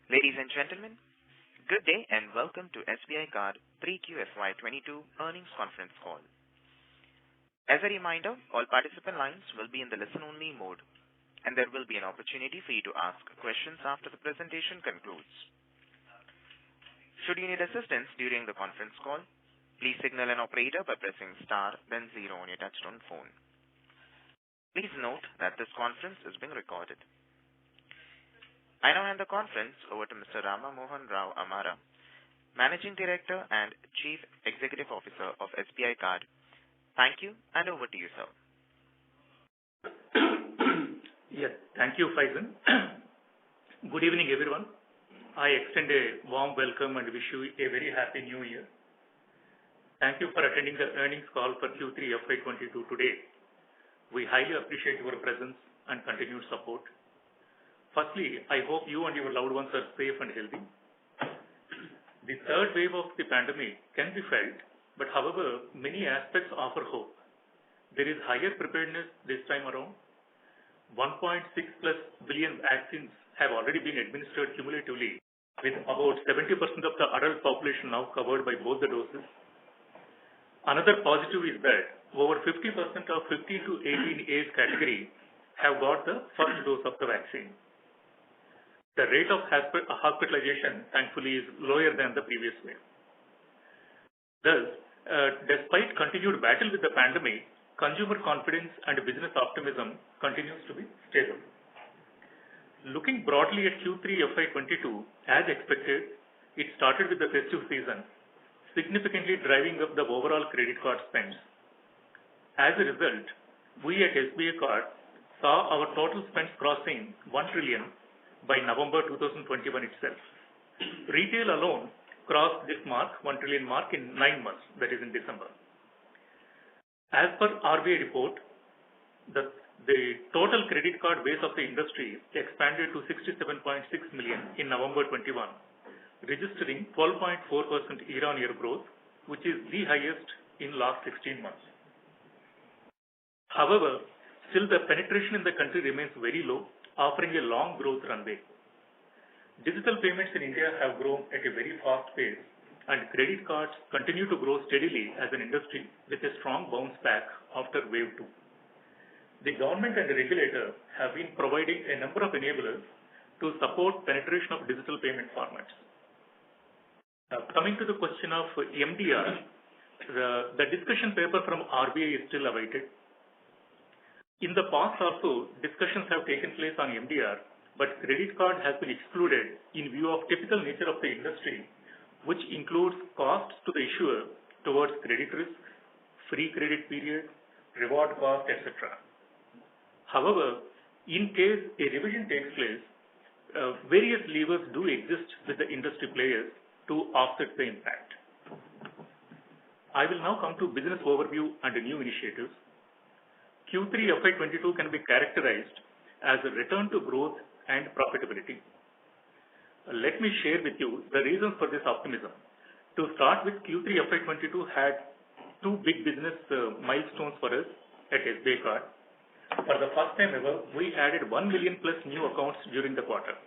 Ladies and gentlemen, good day and welcome to SBI Card 3Q FY22 earnings conference call. As a reminder, all participant lines will be in the listen-only mode, and there will be an opportunity for you to ask questions after the presentation concludes. Should you need assistance during the conference call, please signal an operator by pressing star then 0 on your touchtone phone. Please note that this conference is being recorded. I now hand the conference over to Mr. Rama Mohan Rao Amara, Managing Director and Chief Executive Officer of SBI Card. Thank you, and over to you, sir. Yes, thank you, Faizan. Good evening, everyone. I extend a warm welcome and wish you a very happy new year. Thank you for attending the earnings call for Q3 FY22 today. We highly appreciate your presence and continued support. Firstly, I hope you and your loved ones are safe and healthy. The third wave of the pandemic can be felt, but however, many aspects offer hope. There is higher preparedness this time around. 1.6+ billion vaccines have already been administered cumulatively, with about 70% of the adult population now covered by both the doses. Another positive is that over 50% of 15 to 18 age category have got the first dose of the vaccine. The rate of hospitalization, thankfully, is lower than the previous wave. Thus, despite continued battle with the pandemic, consumer confidence and business optimism continues to be stable. Looking broadly at Q3 FY22, as expected, it started with the festive season, significantly driving up the overall credit card spends. As a result, we at SBI Card saw our total spends crossing 1 trillion by November 2021 itself. Retail alone crossed this mark, 1 trillion mark, in 9 months, that is in December. As per RBI report, the total credit card base of the industry expanded to 67.6 million in November 21, registering 12.4% year-on-year growth, which is the highest in last 16 months. However, still the penetration in the country remains very low, offering a long growth runway. Digital payments in India have grown at a very fast pace, and credit cards continue to grow steadily as an industry with a strong bounce back after wave 2. The government and the regulator have been providing a number of enablers to support penetration of digital payment formats. Coming to the question of MDR, the discussion paper from RBI is still awaited. In the past also, discussions have taken place on MDR, but credit card has been excluded in view of typical nature of the industry, which includes costs to the issuer towards credit risk, free credit period, reward cost, etc. However, in case a revision takes place, various levers do exist with the industry players to offset the impact. I will now come to business overview and new initiatives. Q3 FY22 can be characterized as a return to growth and profitability. Let me share with you the reasons for this optimism. To start with, Q3 FY22 had two big business milestones for us at SBI Card. For the first time ever, we added 1 million plus new accounts during the quarter.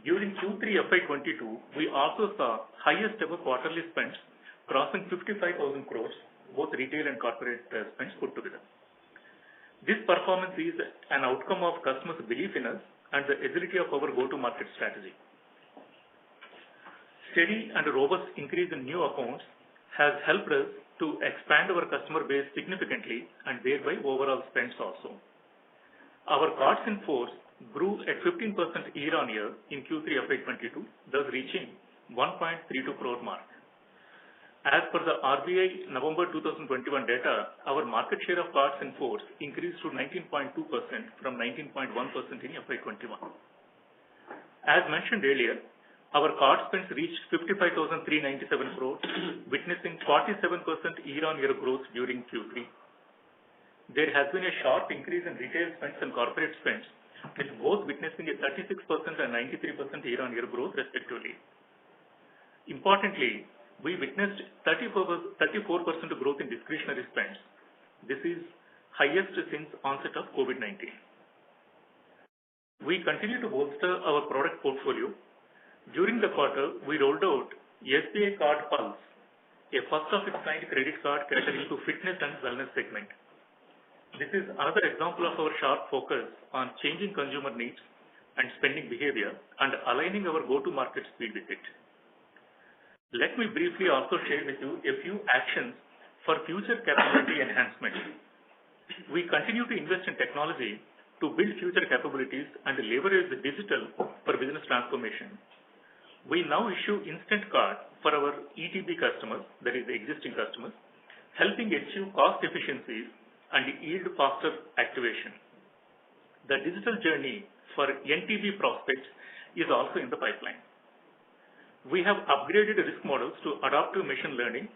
During Q3 FY22, we also saw highest ever quarterly spends crossing 55,000 crores, both retail and corporate spends put together. This performance is an outcome of customers' belief in us and the agility of our go-to-market strategy. Steady and robust increase in new accounts has helped us to expand our customer base significantly and thereby overall spends also. Our cards in force grew at 15% year-on-year in Q3 FY22, thus reaching 1.32 crore mark. As per the RBI November 2021 data, our market share of cards in force increased to 19.2% from 19.1% in FY21. As mentioned earlier, our card spends reached 55,397 crores, witnessing 47% year-on-year growth during Q3. There has been a sharp increase in retail spends and corporate spends, with both witnessing a 36% and 93% year-on-year growth respectively. Importantly, we witnessed 34% growth in discretionary spends. This is highest since onset of COVID-19. We continue to bolster our product portfolio. During the quarter, we rolled out SBI Card Pulse, a first-of-its-kind credit card catering to fitness and wellness segment. This is another example of our sharp focus on changing consumer needs and spending behavior and aligning our go-to-market speed with it. Let me briefly also share with you a few actions for future capability enhancement. We continue to invest in technology to build future capabilities and leverage the digital for business transformation. We now issue instant card for our ETB customers, that is the existing customers, helping achieve cost efficiencies and yield faster activation. The digital journey for NTB prospects is also in the pipeline. We have upgraded risk models to adaptive machine learning,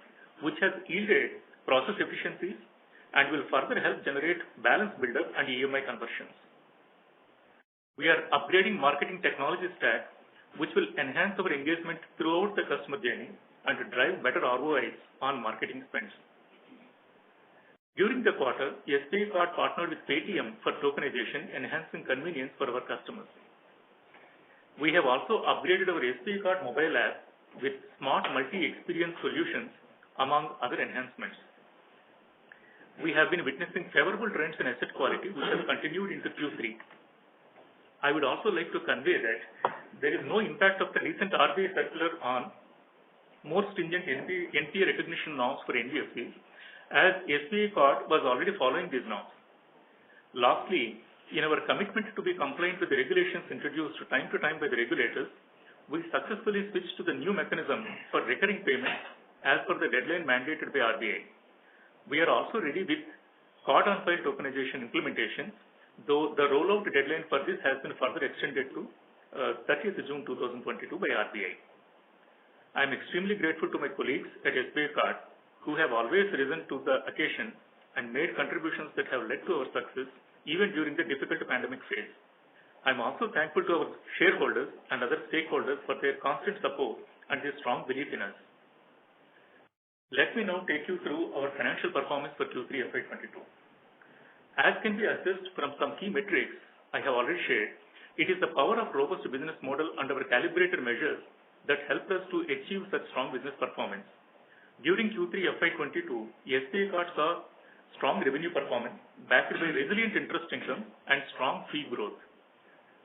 which has yielded process efficiencies and will further help generate balance buildup and EMI conversions. We are upgrading marketing technology stack, which will enhance our engagement throughout the customer journey and drive better ROIs on marketing spends. During the quarter, SBI Card partnered with Paytm for tokenization, enhancing convenience for our customers. We have also upgraded our SBI Card mobile app with smart multi-experience solutions, among other enhancements. We have been witnessing favorable trends in asset quality, which have continued into Q3. I would also like to convey that there is no impact of the recent RBI circular on more stringent NPA recognition norms for NBFCs, as SBI Card was already following these norms. Lastly, in our commitment to be compliant with the regulations introduced time to time by the regulators, we successfully switched to the new mechanism for recurring payments as per the deadline mandated by RBI. We are also ready with card-on-file tokenization implementation, though the rollout deadline for this has been further extended to 30th June 2022 by RBI. I am extremely grateful to my colleagues at SBI Card who have always risen to the occasion and made contributions that have led to our success even during the difficult pandemic phase. I am also thankful to our shareholders and other stakeholders for their constant support and their strong belief in us. Let me now take you through our financial performance for Q3 FY22. As can be assessed from some key metrics I have already shared, it is the power of robust business model and our calibrated measures that helped us to achieve such strong business performance. During Q3 FY22, SBI Card saw strong revenue performance backed by resilient interest income and strong fee growth.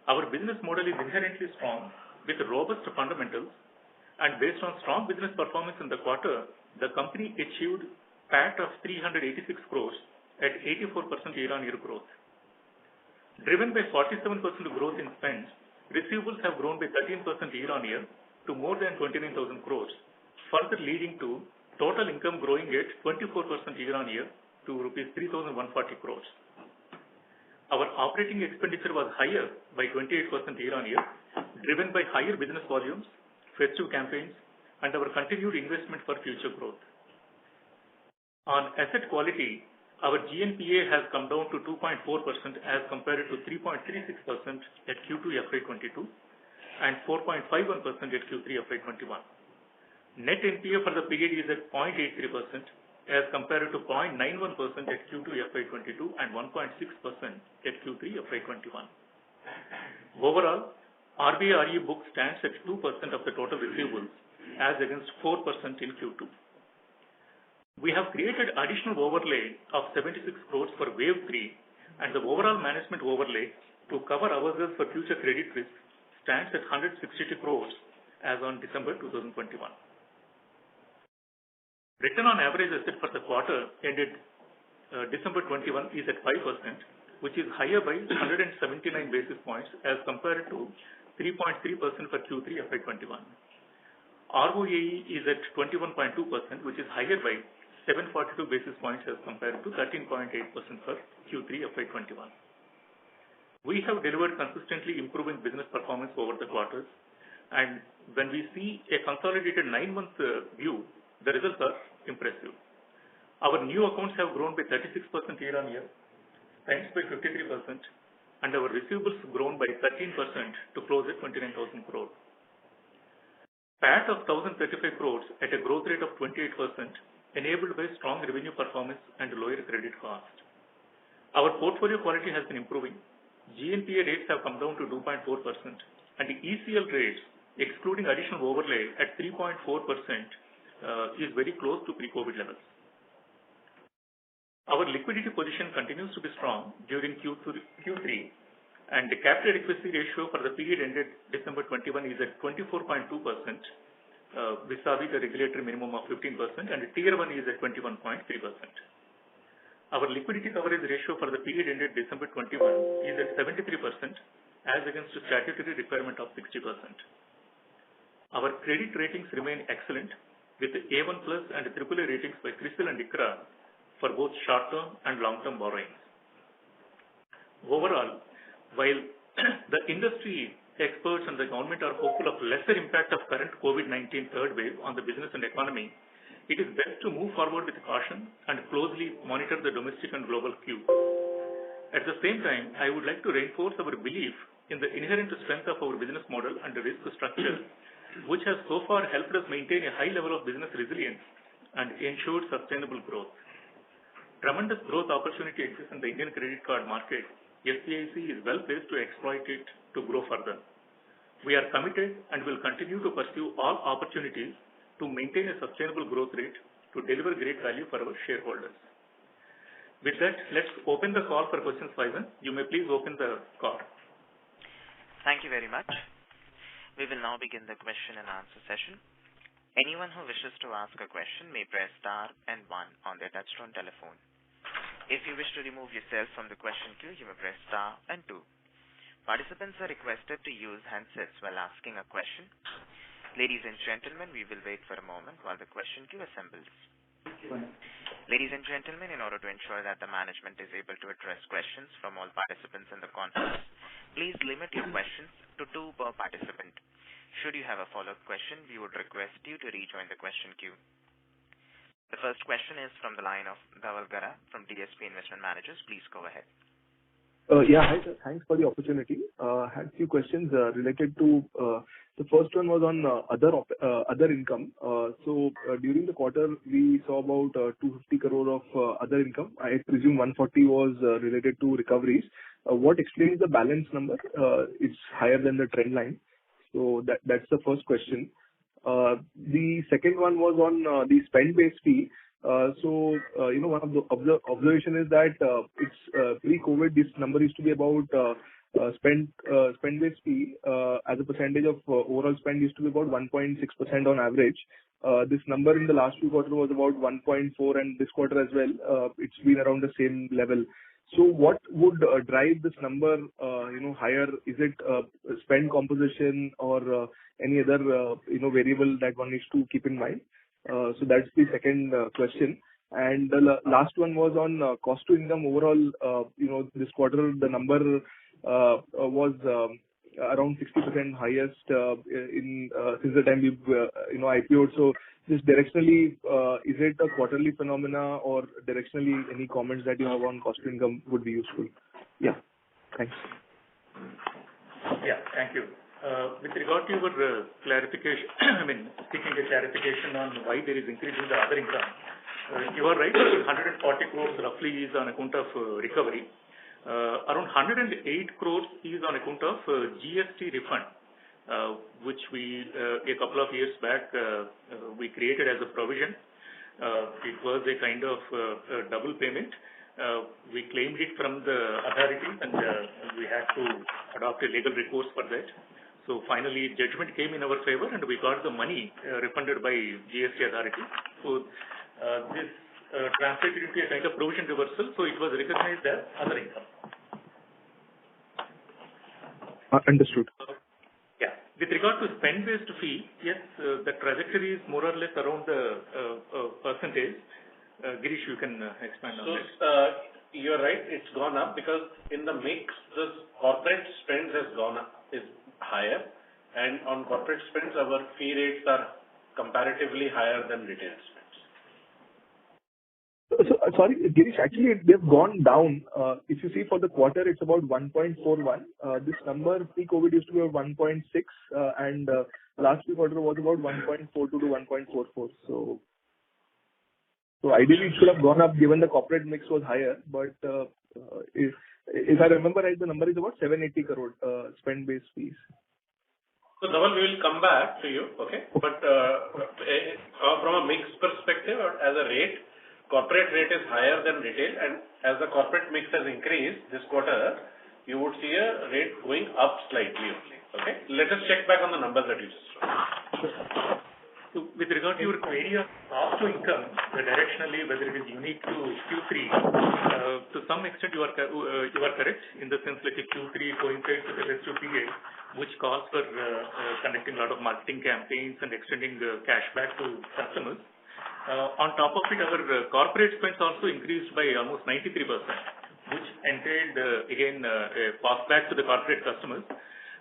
Our business model is inherently strong with robust fundamentals, and based on strong business performance in the quarter, the company achieved PAT of 386 crores at 84% year-on-year growth. Driven by 47% growth in spends, receivables have grown by 13% year-on-year to more than 29,000 crores, further leading to total income growing at 24% year-on-year to rupees 3,140 crores. Our operating expenditure was higher by 28% year-on-year, driven by higher business volumes, festive campaigns, and our continued investment for future growth. On asset quality, our GNPA has come down to 2.4% as compared to 3.36% at Q2 FY22 and 4.51% at Q3 FY21. Net NPA for the period is at 0.83% as compared to 0.91% at Q2 FY22 and 1.6% at Q3 FY21. Overall, RBI RE book stands at 2% of the total receivables as against 4% in Q2. We have created additional overlay of 76 crores for Wave 3, and the overall management overlay to cover ourselves for future credit risks stands at 162 crores as on December 2021. Return on average asset for the quarter ended December 21 is at 5%, which is higher by 179 basis points as compared to 3.3% for Q3 FY21. ROAE is at 21.2%, which is higher by 742 basis points as compared to 13.8% for Q3 FY21. We have delivered consistently improving business performance over the quarters, and when we see a consolidated 9-month view, the results are impressive. Our new accounts have grown by 36% year-on-year, spends by 53%, and our receivables grown by 13% to close at 29,000 crore. PAT of 1,035 crores at a growth rate of 28%, enabled by strong revenue performance and lower credit cost. Our portfolio quality has been improving. GNPA rates have come down to 2.4%, and the ECL rates excluding additional overlay at 3.4%, is very close to pre-COVID levels. Our liquidity position continues to be strong during Q3, and the capital adequacy ratio for the period ended December 21 is at 24.2%, vis-a-vis the regulatory minimum of 15%, and the Tier 1 is at 21.3%. Our liquidity coverage ratio for the period ended December 21 is at 73%, as against a statutory requirement of 60%. Our credit ratings remain excellent, with A1+ and AAA ratings by CRISIL and ICRA for both short-term and long-term borrowings. Overall, while the industry experts and the government are hopeful of lesser impact of current COVID-19 third wave on the business and economy, it is best to move forward with caution and closely monitor the domestic and global cues. At the same time, I would like to reinforce our belief in the inherent strength of our business model and the risk structure, which has so far helped us maintain a high level of business resilience and ensured sustainable growth. Tremendous growth opportunity exists in the Indian credit card market. SBIC is well placed to exploit it to grow further. We are committed and will continue to pursue all opportunities to maintain a sustainable growth rate to deliver great value for our shareholders. With that, let's open the call for questions, Faizan. You may please open the call. Thank you very much. We will now begin the question and answer session. Anyone who wishes to ask a question may press star and 1 on their touchtone telephone. If you wish to remove yourself from the question queue, you may press star and 2. Participants are requested to use handsets while asking a question. Ladies and gentlemen, we will wait for a moment while the question queue assembles. Ladies and gentlemen, in order to ensure that the management is able to address questions from all participants in the conference, please limit your questions to 2 per participant. Should you have a follow-up question, we would request you to rejoin the question queue. The first question is from the line of Dhaval Gara from DSP Investment Managers. Please go ahead. Hi, sir. Thanks for the opportunity. Had a few questions related to the first one was on other income. During the quarter, we saw about 250 crore of other income. I presume 140 was related to recoveries. What explains the balance number? It's higher than the trend line. So that's the first question. The second one was on the spend-based fee. One of the observation is that it's pre-COVID, this number used to be about spend-based fee as a percentage of overall spend used to be about 1.6% on average. This number in the last few quarters was about 1.4, and this quarter as well, it's been around the same level. So what would drive this number higher? Is it spend composition or any other variable that one needs to keep in mind? So that's the second question. And the last one was on cost to income overall. This quarter the number was around 60% highest since the time we've IPO'd. So just directionally, is it a quarterly phenomena, or directionally any comments that you have on cost to income would be useful? Yeah, thanks. Yeah, thank you. With regard to your clarification, seeking a clarification on why there is increase in the other income, you are right. 140 crores roughly is on account of recovery. Around 108 crores is on account of GST refund, which we a couple of years back we created as a provision. It was a kind of double payment. We claimed it from the authorities, and we had to adopt a legal recourse for that. So finally, judgment came in our favor, and we got the money refunded by GST authority. So this translated into a kind of provision reversal, so it was recognized as other income. Understood. Yeah. With regard to spend-based fee, yes, the trajectory is more or less around the percentage. Girish, you can expand on that. You're right, it's gone up because in the mix, the corporate spends has gone up, is higher, and on corporate spends, our fee rates are comparatively higher than retail spends. So, sorry, Girish, actually they've gone down. If you see for the quarter, it's about 1.41. This number pre-COVID used to be about 1.6, and last quarter was about 1.42 to 1.44. So ideally it should have gone up given the corporate mix was higher. But if I remember right, the number is about 780 crore spend-based fees. So Dhaval, we will come back to you, okay? But from a mix perspective, as a rate, corporate rate is higher than retail, and as the corporate mix has increased this quarter, you would see a rate going up slightly only, okay? Let us check back on the numbers that you just wrote. So with regard to your query of cost to income, directionally, whether it is unique to Q3, to some extent you are correct in the sense like a Q3 coincides with the festive period, which calls for conducting a lot of marketing campaigns and extending cashback to customers. On top of it, our corporate spends also increased by almost 93%, which entailed again pass back to the corporate customers.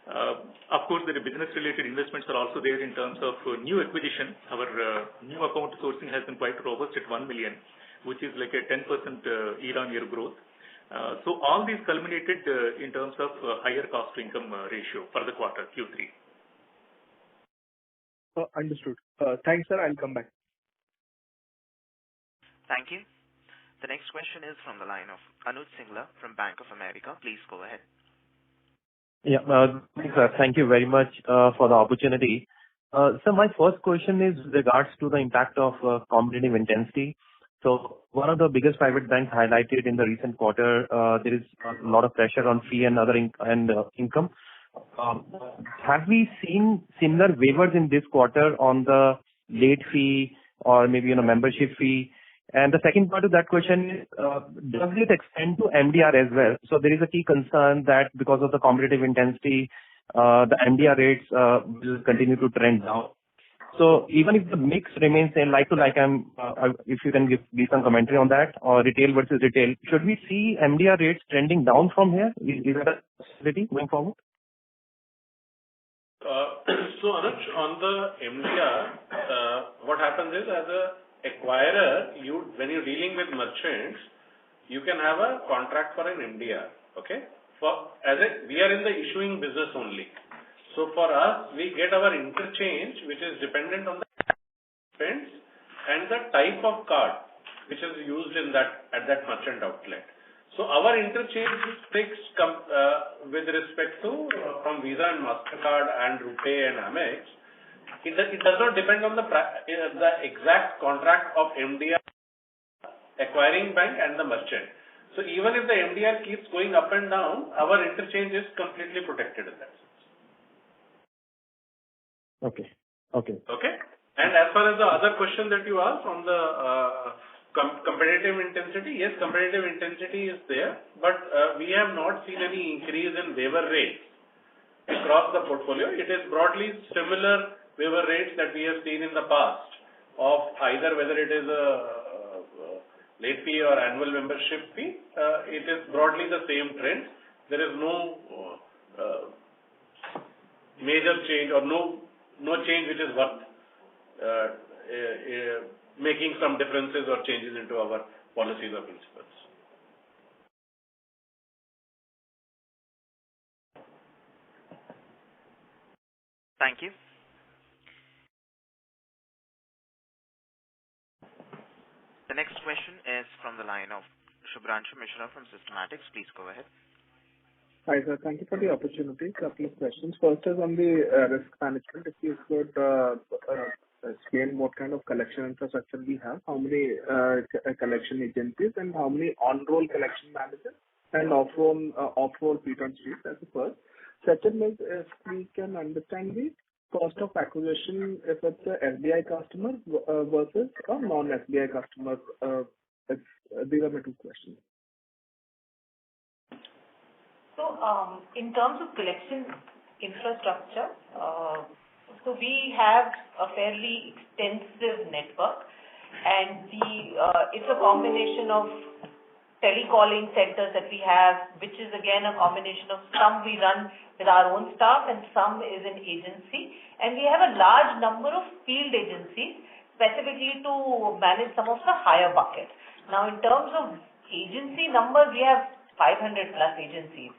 Of course, the business-related investments are also there in terms of new acquisition. Our new account sourcing has been quite robust at 1 million, which is like a 10% year-on-year growth. So all these culminated in terms of higher cost-to-income ratio for the quarter Q3. Understood. Thanks, sir. I'll come back. Thank you. The next question is from the line of Anuj Singla from Bank of America. Please go ahead. Yeah, thank you very much for the opportunity. So my first question is regards to the impact of competitive intensity. So one of the biggest private banks highlighted in the recent quarter, there is a lot of pressure on fee and other income. Have we seen similar waivers in this quarter on the late fee or maybe membership fee? And the second part of that question is, does it extend to MDR as well? So there is a key concern that because of the competitive intensity, the MDR rates will continue to trend down. So even if the mix remains same, like to like, if you can give some commentary on that, or retail versus retail, should we see MDR rates trending down from here? Is that a possibility going forward? So Anuj, on the MDR, what happens is, as a acquirer, when you're dealing with merchants, you can have a contract for an MDR, okay? We are in the issuing business only. So for us, we get our interchange, which is dependent on the spends and the type of card which is used at that merchant outlet. So our interchange is fixed with respect to from Visa and MasterCard and RuPay and Amex. It does not depend on the exact contract of MDR, acquiring bank and the merchant. So even if the MDR keeps going up and down, our interchange is completely protected in that sense. Okay. And as far as the other question that you asked on the competitive intensity, yes, competitive intensity is there, but we have not seen any increase in waiver rates across the portfolio. It is broadly similar waiver rates that we have seen in the past of either whether it is a late fee or annual membership fee. It is broadly the same trend. There is no major change or no change which is worth making some differences or changes into our policies or principles. Thank you. The next question is from the line of Shubhranshu Mishra from Systematics. Please go ahead. Hi, sir. Thank you for the opportunity. Couple of questions. First is on the risk management. If you could explain what kind of collection infrastructure we have, how many collection agencies, and how many on-roll collection managers and off-roll feet on street. That's the first. Second is, if we can understand the cost of acquisition if it's a SBI customer versus a non-SBI customer. These are my two questions. So, in terms of collection infrastructure, so we have a fairly extensive network, and it's a combination of telecalling centers that we have, which is again a combination of some we run with our own staff and some is an agency. And we have a large number of field agencies specifically to manage some of the higher buckets. Now, in terms of agency numbers, we have 500 plus agencies.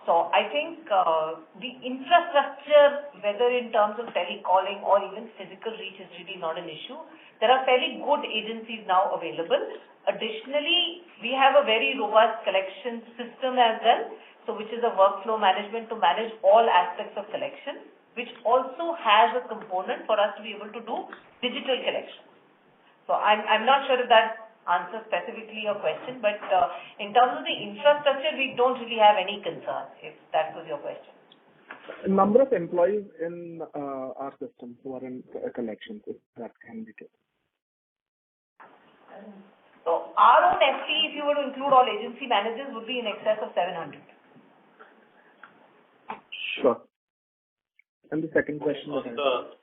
So I think the infrastructure, whether in terms of telecalling or even physical reach, is really not an issue. There are fairly good agencies now available. Additionally, we have a very robust collection system as well, so which is a workflow management to manage all aspects of collection. which also has a component for us to be able to do digital collection. So I'm not sure if that answers specifically your question, but in terms of the infrastructure, we don't really have any concern, if that was your question. Number of employees in our system who are in collections, if that can be taken. So our own FT, if you were to include all agency managers, would be in excess of 700. Sure. And the second question on the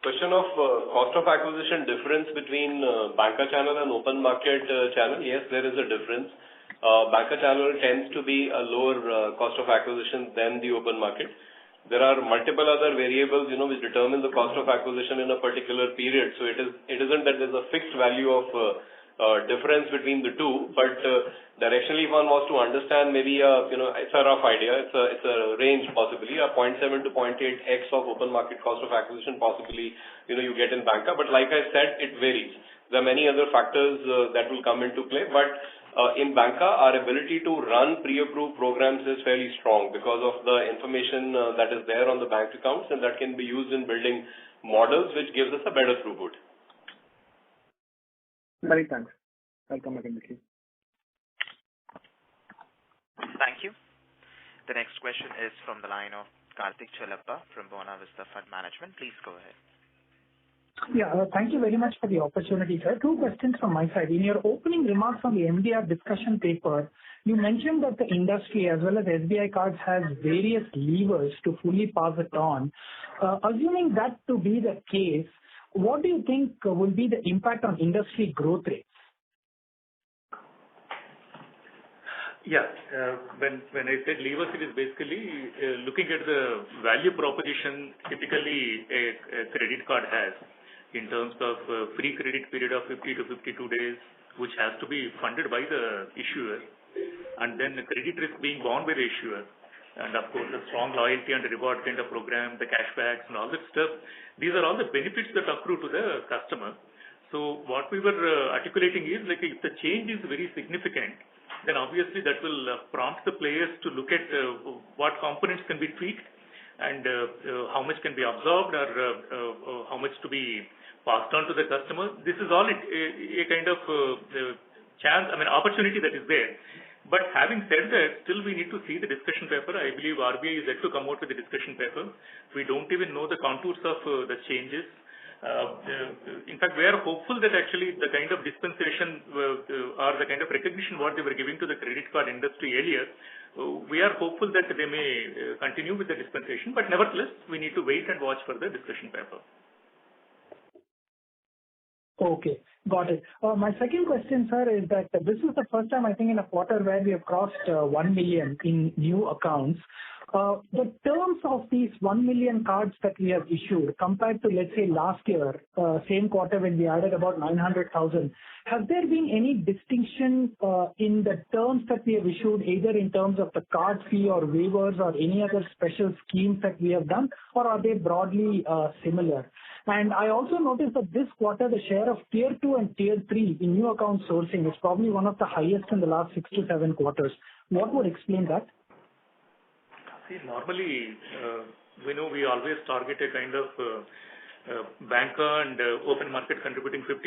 question of cost of acquisition difference between banker channel and open market channel, yes, there is a difference. Banker channel tends to be a lower cost of acquisition than the open market. There are multiple other variables, which determine the cost of acquisition in a particular period. So it isn't that there's a fixed value of difference between the two, but directionally, if one was to understand, maybe it's a rough idea. It's a range possibly, a 0.7 to 0.8x of open market cost of acquisition possibly, you get in banker. But like I said, it varies. There are many other factors that will come into play, but in banker, our ability to run pre-approved programs is fairly strong because of the information that is there on the bank accounts, and that can be used in building models, which gives us a better throughput. Many thanks. I'll come back in the queue. Thank you. The next question is from the line of Karthik Chalappa from Buona Vista Fund Management. Please go ahead. Yeah, thank you very much for the opportunity, sir. Two questions from my side. In your opening remarks on the MDR discussion paper, you mentioned that the industry as well as SBI Cards has various levers to fully pass it on. Assuming that to be the case, what do you think will be the impact on industry growth rates? Yeah, when I said levers, it is basically looking at the value proposition typically a credit card has in terms of free credit period of 50 to 52 days, which has to be funded by the issuer, and then the credit risk being borne by the issuer, and of course the strong loyalty and reward kind of program, the cashbacks and all that stuff. These are all the benefits that accrue to the customer. So what we were articulating is, like, if the change is very significant, then obviously that will prompt the players to look at what components can be tweaked and how much can be absorbed or how much to be passed on to the customer. This is all a kind of chance, opportunity that is there. But having said that, still we need to see the discussion paper. I believe RBI is yet to come out with the discussion paper. We don't even know the contours of the changes. In fact, we are hopeful that actually the kind of dispensation or the kind of recognition what they were giving to the credit card industry earlier, we are hopeful that they may continue with the dispensation. But nevertheless, we need to wait and watch for the discussion paper. Okay, got it. My second question, sir, is that this is the first time I think in a quarter where we have crossed 1 million in new accounts. The terms of these 1 million cards that we have issued compared to, let's say, last year, same quarter when we added about 900,000, has there been any distinction in the terms that we have issued, either in terms of the card fee or waivers or any other special schemes that we have done, or are they broadly similar? And I also noticed that this quarter, the share of Tier 2 and Tier 3 in new account sourcing is probably one of the highest in the last 6 to 7 quarters. What would explain that? See, normally, we know we always target a kind of banker and open market contributing 50%.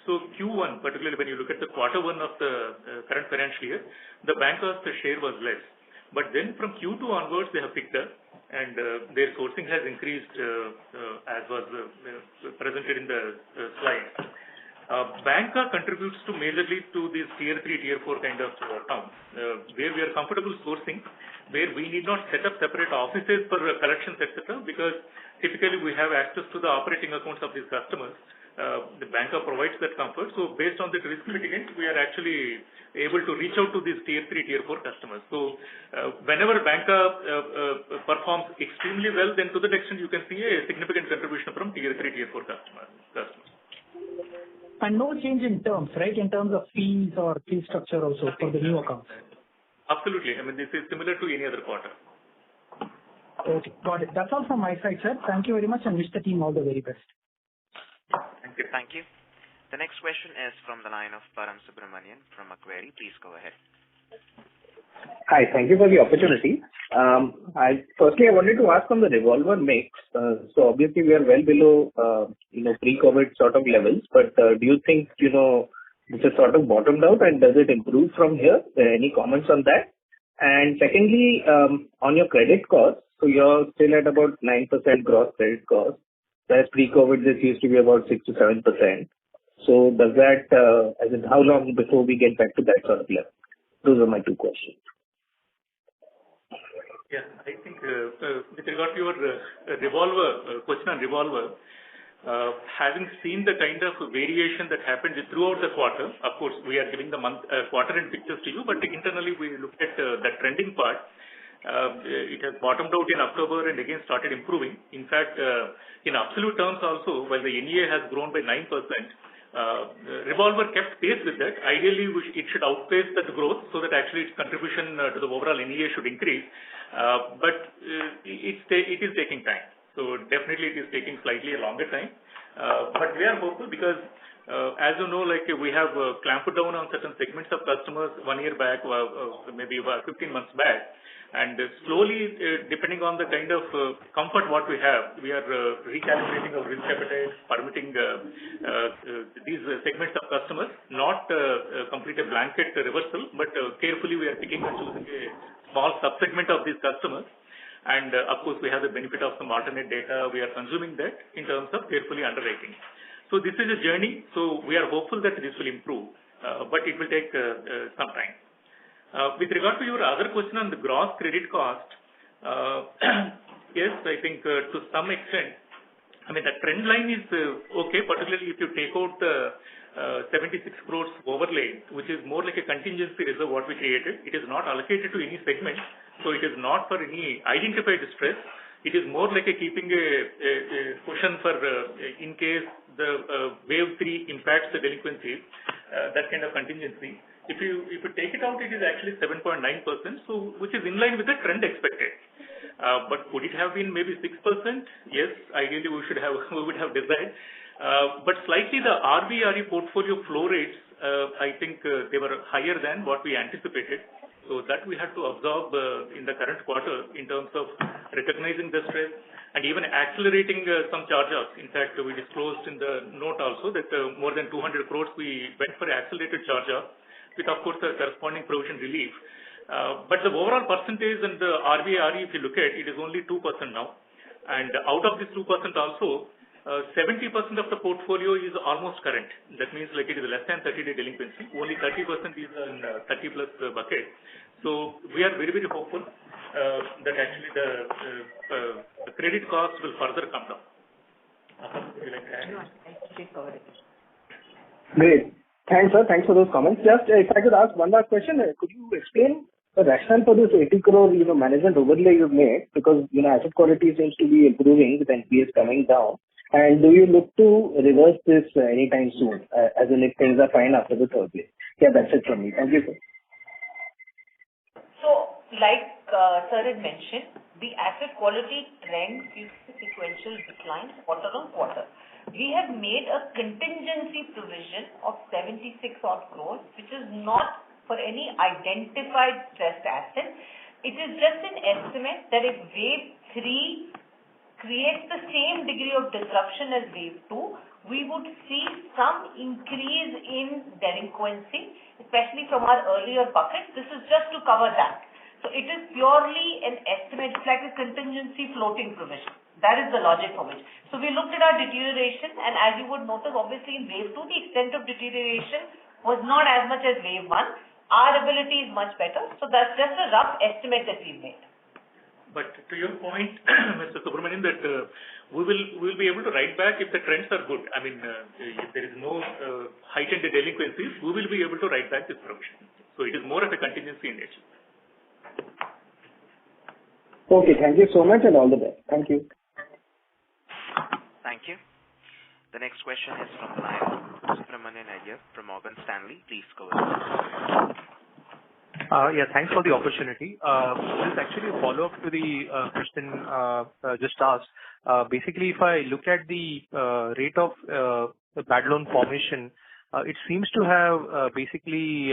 So Q1, particularly when you look at the quarter one of the current financial year, the bankers, the share was less. But then from Q2 onwards, they have picked up and their sourcing has increased as was presented in the slide. Banker contributes to majorly to these Tier 3, Tier 4 kind of accounts, where we are comfortable sourcing, where we need not set up separate offices for collections, etc., because typically we have access to the operating accounts of these customers. The banker provides that comfort. So based on the risk mitigant, we are actually able to reach out to these Tier 3, Tier 4 customers. So whenever banker performs extremely well, then to that extent you can see a significant contribution from Tier 3, Tier 4 customers. And no change in terms, right? In terms of fees or fee structure also for the new accounts. Absolutely. This is similar to any other quarter. Okay, got it. That's all from my side, sir. Thank you very much and wish the team all the very best. Thank you. Thank you. The next question is from the line of Param Subramanian from Macquarie. Please go ahead. Hi, thank you for the opportunity. Firstly, I wanted to ask on the revolver mix. So obviously we are well below, pre-COVID sort of levels, but do you think, this has sort of bottomed out and does it improve from here? Any comments on that? And secondly, on your credit cost, so you're still at about 9% gross credit cost. Whereas pre-COVID, this used to be about 6 to 7%. So does that, how long before we get back to that sort of level? Those are my two questions. Yeah, I think with regard to your question on revolver, having seen the kind of variation that happened throughout the quarter, of course, we are giving the quarter-end pictures to you, but internally we looked at the trending part. It has bottomed out in October and again started improving. In fact, in absolute terms also, while the NEA has grown by 9%, revolver kept pace with that. Ideally, it should outpace that growth so that actually its contribution to the overall NEA should increase. But it is taking time. So definitely it is taking slightly a longer time. But we are hopeful because, as you know, like we have clamped down on certain segments of customers 1 year back, maybe about 15 months back. And slowly, depending on the kind of comfort what we have, we are recalibrating our risk appetite, permitting these segments of customers, not complete a blanket reversal, but carefully we are picking and choosing a small subsegment of these customers. And of course, we have the benefit of some alternate data. We are consuming that in terms of carefully underwriting. So this is a journey. So we are hopeful that this will improve, but it will take some time. With regard to your other question on the gross credit cost, yes, I think to some extent, I mean, the trend line is okay, particularly if you take out the 76 crores overlay, which is more like a contingency reserve what we created. It is not allocated to any segment, so it is not for any identified stress. It is more like a keeping a cushion for in case the wave 3 impacts the delinquencies, that kind of contingency. If you take it out, it is actually 7.9%, so which is in line with the trend expected. But could it have been maybe 6%? Yes, ideally we would have desired. But slightly the RBRE portfolio flow rates, I think they were higher than what we anticipated. So that we had to absorb in the current quarter in terms of recognizing the stress and even accelerating some charge-offs. In fact, we disclosed in the note also that more than 200 crores we went for accelerated charge-off, with of course the corresponding provision relief. But the overall percentage and the RBRE, if you look at, it is only 2% now. And out of this 2% also, 70% of the portfolio is almost current. That means like it is less than 30-day delinquency. Only 30% is in 30 plus bucket. So we are very, very hopeful that actually the credit cost will further come down. Would you like to add? Great. Thanks, sir. Thanks for those comments. Just if I could ask one last question, could you explain the rationale for this 80 crore, management overlay you've made? Because, asset quality seems to be improving with NPAs coming down. And do you look to reverse this anytime soon, as in if things are fine after the third wave? Yeah, that's it from me. Thank you, sir. So, like sir had mentioned, the asset quality trend is sequential decline quarter on quarter. We have made a contingency provision of 76 odd crores, which is not for any identified stressed asset. It is just an estimate that if wave 3 creates the same degree of disruption as wave 2, we would see some increase in delinquency, especially from our earlier buckets. This is just to cover that. So it is purely an estimate. It's like a contingency floating provision. That is the logic of it. So we looked at our deterioration, and as you would notice, obviously in wave 2, the extent of deterioration was not as much as wave 1. Our ability is much better. So that's just a rough estimate that we made. But to your point, Mr. Subramanian, that we will be able to write back if the trends are good. I mean, if there is no heightened delinquencies, we will be able to write back this provision. So it is more of a contingency in nature. Okay, thank you so much and all the best. Thank you. Thank you. The next question is from the line of Subramanian Iyer from Morgan Stanley. Please go ahead. Yeah, thanks for the opportunity. This is actually a follow-up to the question just asked. Basically, if I look at the rate of the bad loan formation, it seems to have basically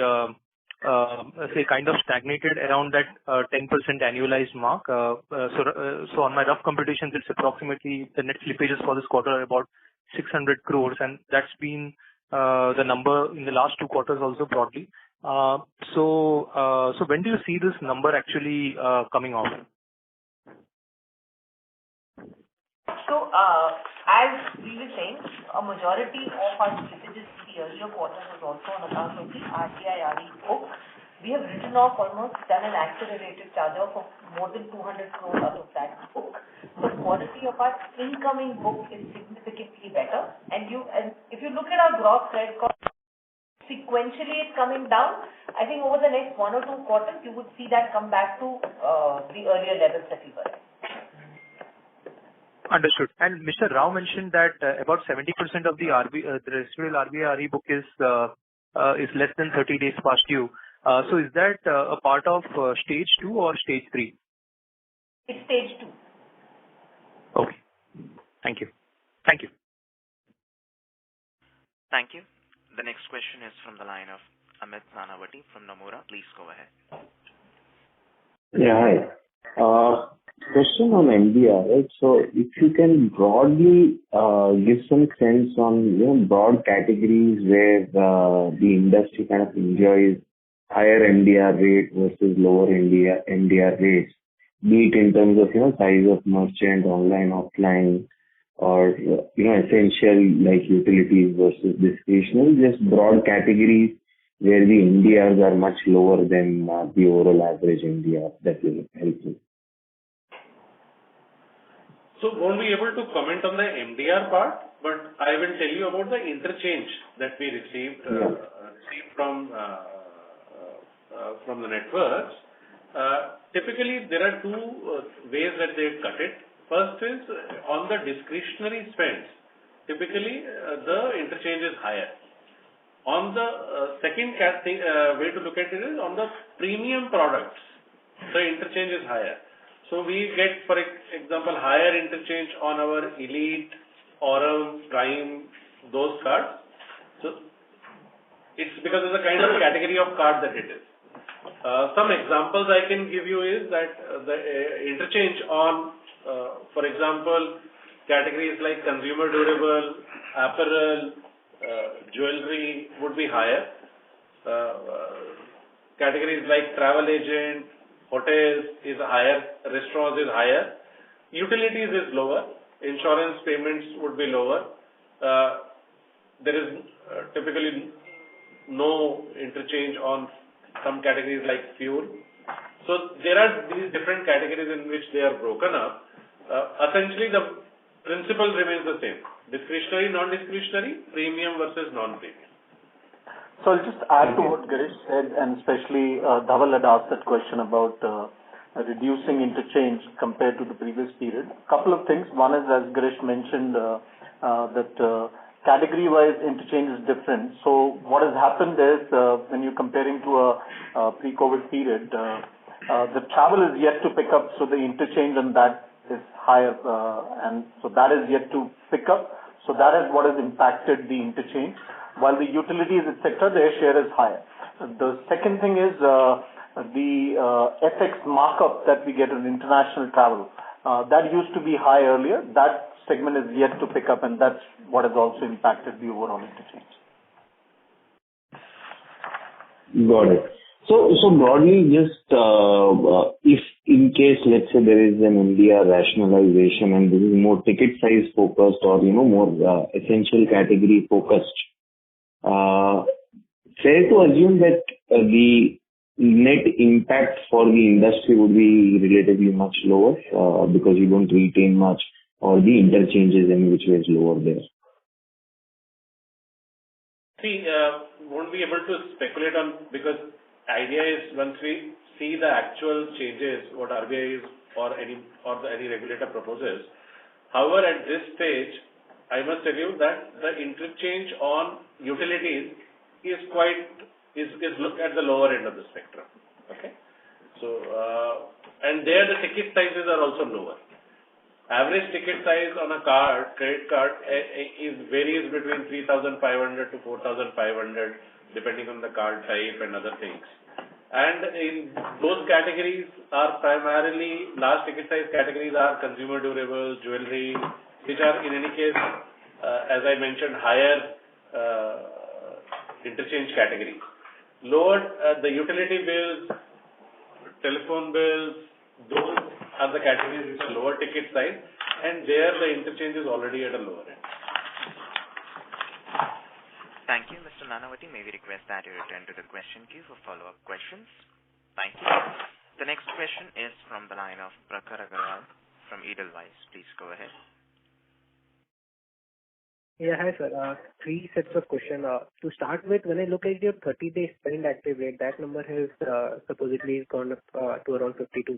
say, kind of stagnated around that 10% annualized mark. So on my rough computations, it's approximately the net slippages for this quarter are about 600 crores, and that's been the number in the last 2 quarters also broadly. So when do you see this number actually coming off? So, as we were saying, a majority of our slippages in the earlier quarters was also on account of the RBI RE book. We have written off almost done an accelerated charge-off of more than 200 crores out of that book. So, quality of our incoming book is significantly better. And if you look at our gross credit cost, sequentially it's coming down. I think over the next 1 or 2 quarters, you would see that come back to the earlier levels that we were at. Understood. And Mr. Rao mentioned that about 70% of the residual RBI RE book is less than 30 days past due. So is that a part of stage 2 or stage 3? It's stage 2. Okay. Thank you. Thank you. Thank you. The next question is from the line of Amit Nanavati from Nomura. Please go ahead. Yeah, hi. Question on MDR, right? So if you can broadly give some sense on broad categories where the industry kind of enjoys higher MDR rate versus lower MDR rates, be it in terms of size of merchant, online, offline, or essential like utilities versus discretionary, just broad categories where the MDRs are much lower than the overall average MDR. That will help you. So won't be able to comment on the MDR part, but I will tell you about the interchange that we received from the networks. Typically, there are 2 ways that they cut it. First is on the discretionary spends. Typically, the interchange is higher. On the second way to look at it is on the premium products, the interchange is higher. So we get, for example, higher interchange on our Elite, Aurum, Prime, those cards. So it's because of the kind of category of card that it is. Some examples I can give you is that the interchange on, for example, categories like consumer durable, apparel, jewelry would be higher. Categories like travel agent, hotels is higher, restaurants is higher, utilities is lower, insurance payments would be lower. There is typically no interchange on some categories like fuel. So there are these different categories in which they are broken up. Essentially, the principle remains the same: discretionary, non-discretionary, premium versus non-premium. So I'll just add to what Girish said, and especially Dhaval had asked that question about reducing interchange compared to the previous period. A couple of things. One is, as Girish mentioned, that category-wise interchange is different. So what has happened is, when you're comparing to a pre-COVID period, the travel is yet to pick up, so the interchange on that is higher, and so that is yet to pick up. So that is what has impacted the interchange. While the utilities, etc., their share is higher. The second thing is the FX markup that we get on international travel. That used to be high earlier. That segment is yet to pick up, and that's what has also impacted the overall interchange. Got it. So broadly, just if in case, let's say there is an MDR rationalization and this is more ticket size focused or more essential category focused, fair to assume that the net impact for the industry would be relatively much lower because you don't retain much, or the interchanges in which way is lower there? See, won't be able to speculate on, because idea is once we see the actual changes, what RBI is or any regulator proposes. However, at this stage, I must tell you that the interchange on utilities is looked at the lower end of the spectrum. Okay, so and there the ticket sizes are also lower. Average ticket size on a credit card, varies between 3,500 to 4,500, depending on the card type and other things. And in those categories are primarily large ticket size categories are consumer durables, jewelry, which are in any case, as I mentioned, higher interchange categories. Lower the utility bills, telephone bills, those are the categories which are lower ticket size, and there the interchange is already at a lower end. Thank you, Mr. Nanavati. May we request that you return to the question queue for follow-up questions? Thank you. The next question is from the line of Prakhar Agarwal from Edelweiss. Please go ahead. Yeah, hi sir. Three sets of questions. To start with, when I look at your 30-day spend active rate, that number has supposedly gone up to around 52%.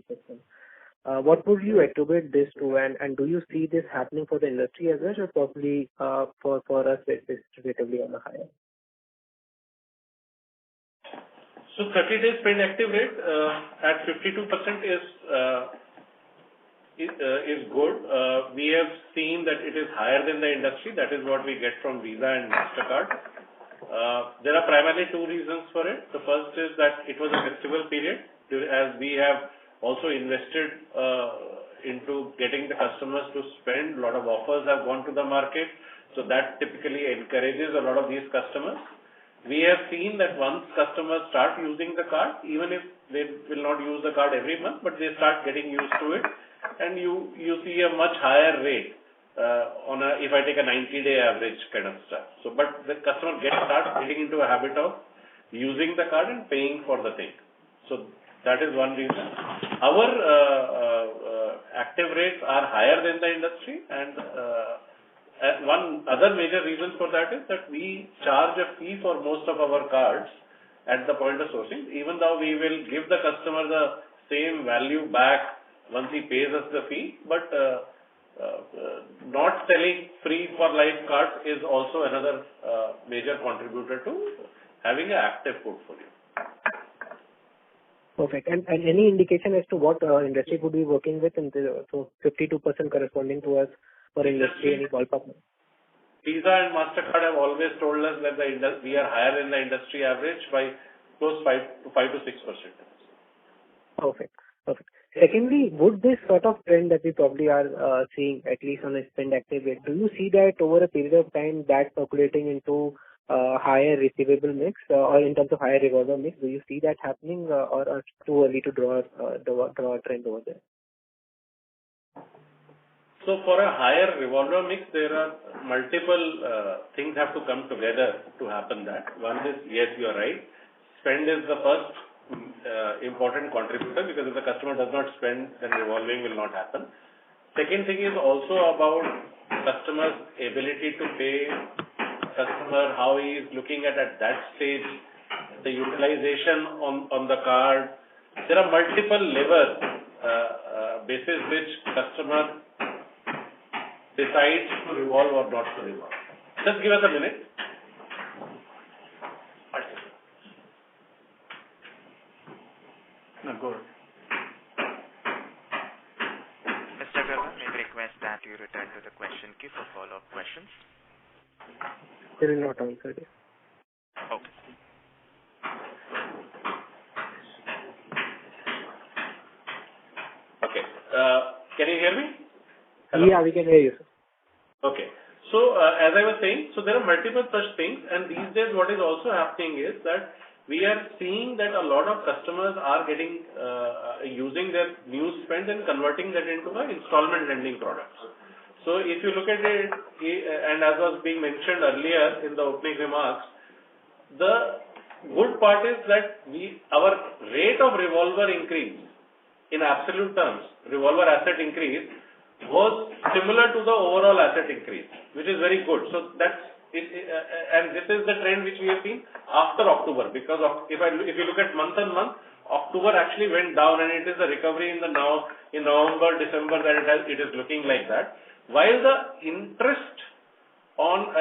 What would you attribute this to, and do you see this happening for the industry as well, or probably for us it's relatively on the higher? So 30-day spend active rate at 52% is good. We have seen that it is higher than the industry. That is what we get from Visa and MasterCard. There are primarily two reasons for it. The first is that it was a festival period, as we have also invested into getting the customers to spend. A lot of offers have gone to the market, so that typically encourages a lot of these customers. We have seen that once customers start using the card, even if they will not use the card every month, but they start getting used to it, and you see a much higher rate if I take a 90-day average kind of stuff. So, but the customer starts getting into a habit of using the card and paying for the thing. So that is one reason. Our active rates are higher than the industry, and one other major reason for that is that we charge a fee for most of our cards at the point of sourcing, even though we will give the customer the same value back once he pays us the fee, but not selling free for life cards is also another major contributor to having an active portfolio. Perfect. And any indication as to what industry would be working with? So 52% corresponding to us for industry, any ballpark? Visa and MasterCard have always told us that we are higher than the industry average by close 5 to 6%. Perfect. Secondly, would this sort of trend that we probably are seeing, at least on a spend active rate, do you see that over a period of time that percolating into higher receivable mix or in terms of higher revolver mix? Do you see that happening or too early to draw a trend over there? So for a higher revolver mix, there are multiple things have to come together to happen that. One is, yes, you are right. Spend is the first important contributor, because if the customer does not spend, then revolving will not happen. Second thing is also about customer's ability to pay, customer, how he is looking at that stage, the utilization on the card. There are multiple levers basis which customer decides to revolve or not to revolve. Just give us a minute. No, go ahead. Mr. Agarwal, may we request that you return to the question queue for follow-up questions? They will not answer this. Okay. Okay. Can you hear me? Hello? Yeah, we can hear you, sir. Okay. So, as I was saying, so there are multiple such things, and these days what is also happening is that we are seeing that a lot of customers are getting using their new spend and converting that into the installment lending products. So if you look at it, and as was being mentioned earlier in the opening remarks, the good part is that our rate of revolver increase in absolute terms, revolver asset increase, was similar to the overall asset increase, which is very good. So that's it, and this is the trend which we have seen after October, because if you look at month on month, October actually went down, and it is a recovery in November, December that it is looking like that. While the interest on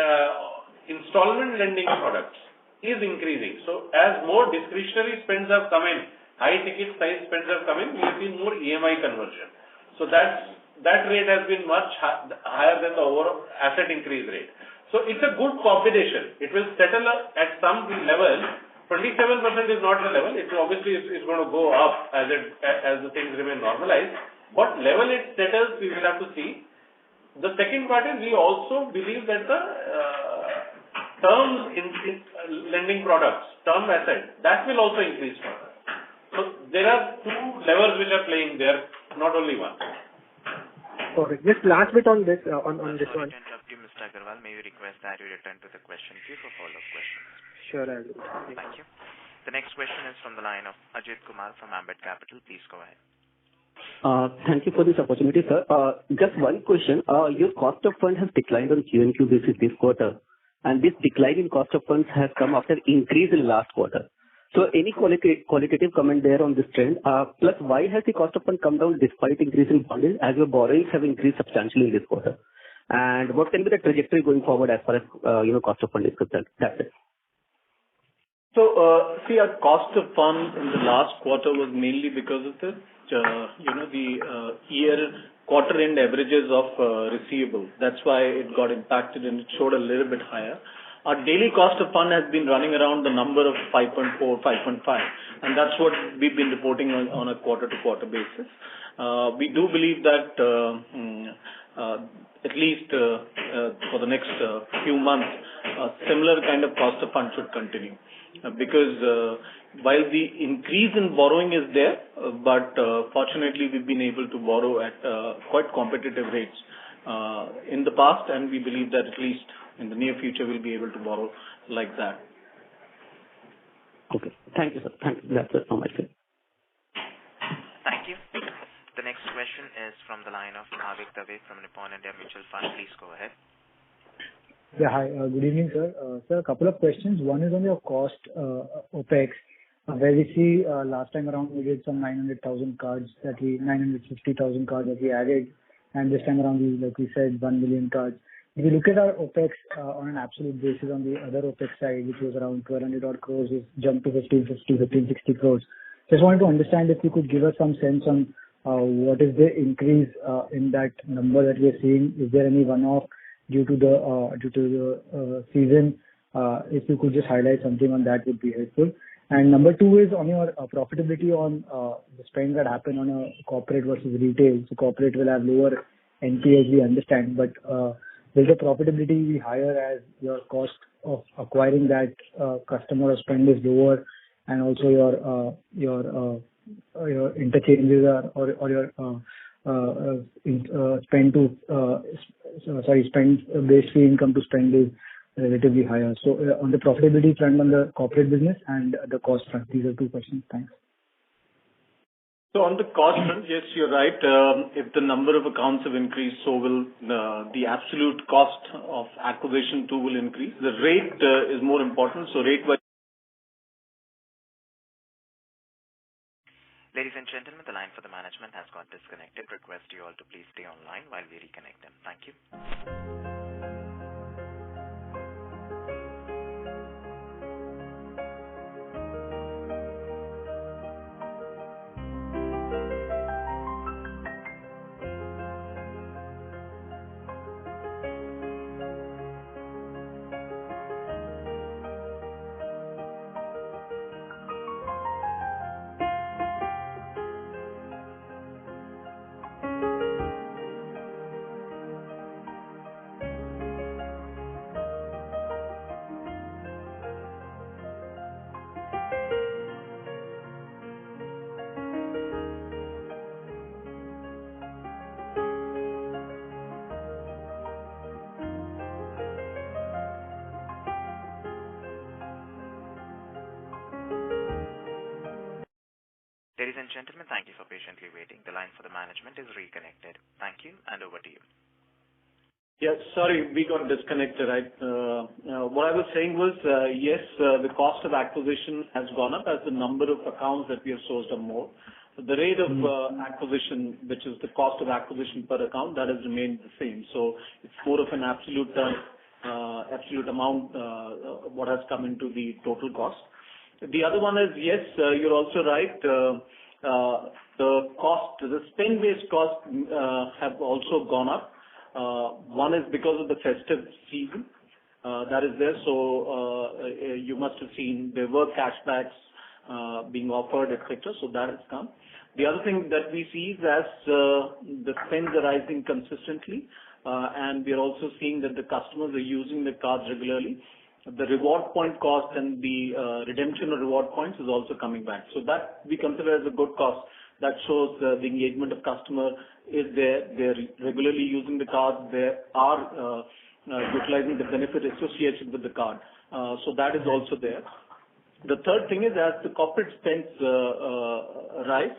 installment lending products is increasing. So as more discretionary spends have come in, high ticket size spends have come in, we have seen more EMI conversion. So that rate has been much higher than the overall asset increase rate. So it's a good combination. It will settle at some level 27% is not the level. It's obviously it's going to go up as the things remain normalized. What level it settles, we will have to see. The second part is we also believe that the terms in lending products, term asset, that will also increase further. So there are two levels which are playing there, not only one. Okay. Just last bit on this on this one. Sorry to interrupt you, Mr. Agarwal. May we request that you return to the question queue for follow-up questions. Sure, I'll do. Thank you. The next question is from the line of Ajit Kumar from Ambit Capital. Please go ahead. Thank you for this opportunity, sir. Just one question. Your cost of fund has declined on Q&Q basis this quarter, and this decline in cost of funds has come after increase in last quarter. So any qualitative comment there on this trend? Plus, why has the cost of fund come down despite increase in bonding, as your borrowings have increased substantially in this quarter? And what can be the trajectory going forward as far as cost of fund is concerned? That's it. So, see, our cost of funds in the last quarter was mainly because of the quarter-end averages of receivables. That's why it got impacted and it showed a little bit higher. Our daily cost of fund has been running around the number of 5.4, 5.5, and that's what we've been reporting on a quarter-to-quarter basis. We do believe that at least for the next few months, a similar kind of cost of fund should continue. Because while the increase in borrowing is there, but fortunately we've been able to borrow at quite competitive rates in the past, and we believe that at least in the near future we'll be able to borrow like that. Okay. Thank you, sir. Thank you. That's it from my side. Thank you. The next question is from the line of Bhavik Dave from Nippon India Mutual Fund. Please go ahead. Yeah, hi. Good evening, sir. Sir, a couple of questions. One is on your cost, OPEX, where we see last time around we did some 950,000 cards that we added, and this time around we, like we said, 1 million cards. If you look at our OPEX on an absolute basis on the other OPEX side, which was around 1,200 odd crores, it's jumped to 1560 crores. Just wanted to understand if you could give us some sense on what is the increase in that number that we are seeing. Is there any one-off due to the season? If you could just highlight something on that would be helpful. And number two is on your profitability on the spend that happened on a corporate versus retail. So corporate will have lower NPAs, we understand, but will the profitability be higher as your cost of acquiring that customer or spend is lower, and also your interchanges or your spend-based fee income to spend is relatively higher. So on the profitability front on the corporate business and the cost front, these are two questions. Thanks. So on the cost front, yes, you're right. If the number of accounts have increased, so will the absolute cost of acquisition too will increase. The rate is more important. So rate by. Ladies and gentlemen, the line for the management has got disconnected. Request you all to please stay online while we reconnect them. Thank you. Ladies and gentlemen, thank you for patiently waiting. The line for the management is reconnected. Thank you, and over to you. Yes, sorry, we got disconnected. Right? What I was saying was, yes, the cost of acquisition has gone up as the number of accounts that we have sourced are more. The rate of acquisition, which is the cost of acquisition per account, that has remained the same. So it's more of an absolute amount what has come into the total cost. The other one is, yes, you're also right. The spend-based costs have also gone up. One is because of the festive season. That is there. So you must have seen there were cashbacks being offered, etc. So that has come. The other thing that we see is as the spends are rising consistently, and we are also seeing that the customers are using the cards regularly, the reward point cost and the redemption of reward points is also coming back. So that we consider as a good cost. That shows the engagement of customer is there. They're regularly using the card. They are utilizing the benefit associated with the card. So that is also there. The third thing is as the corporate spends rise,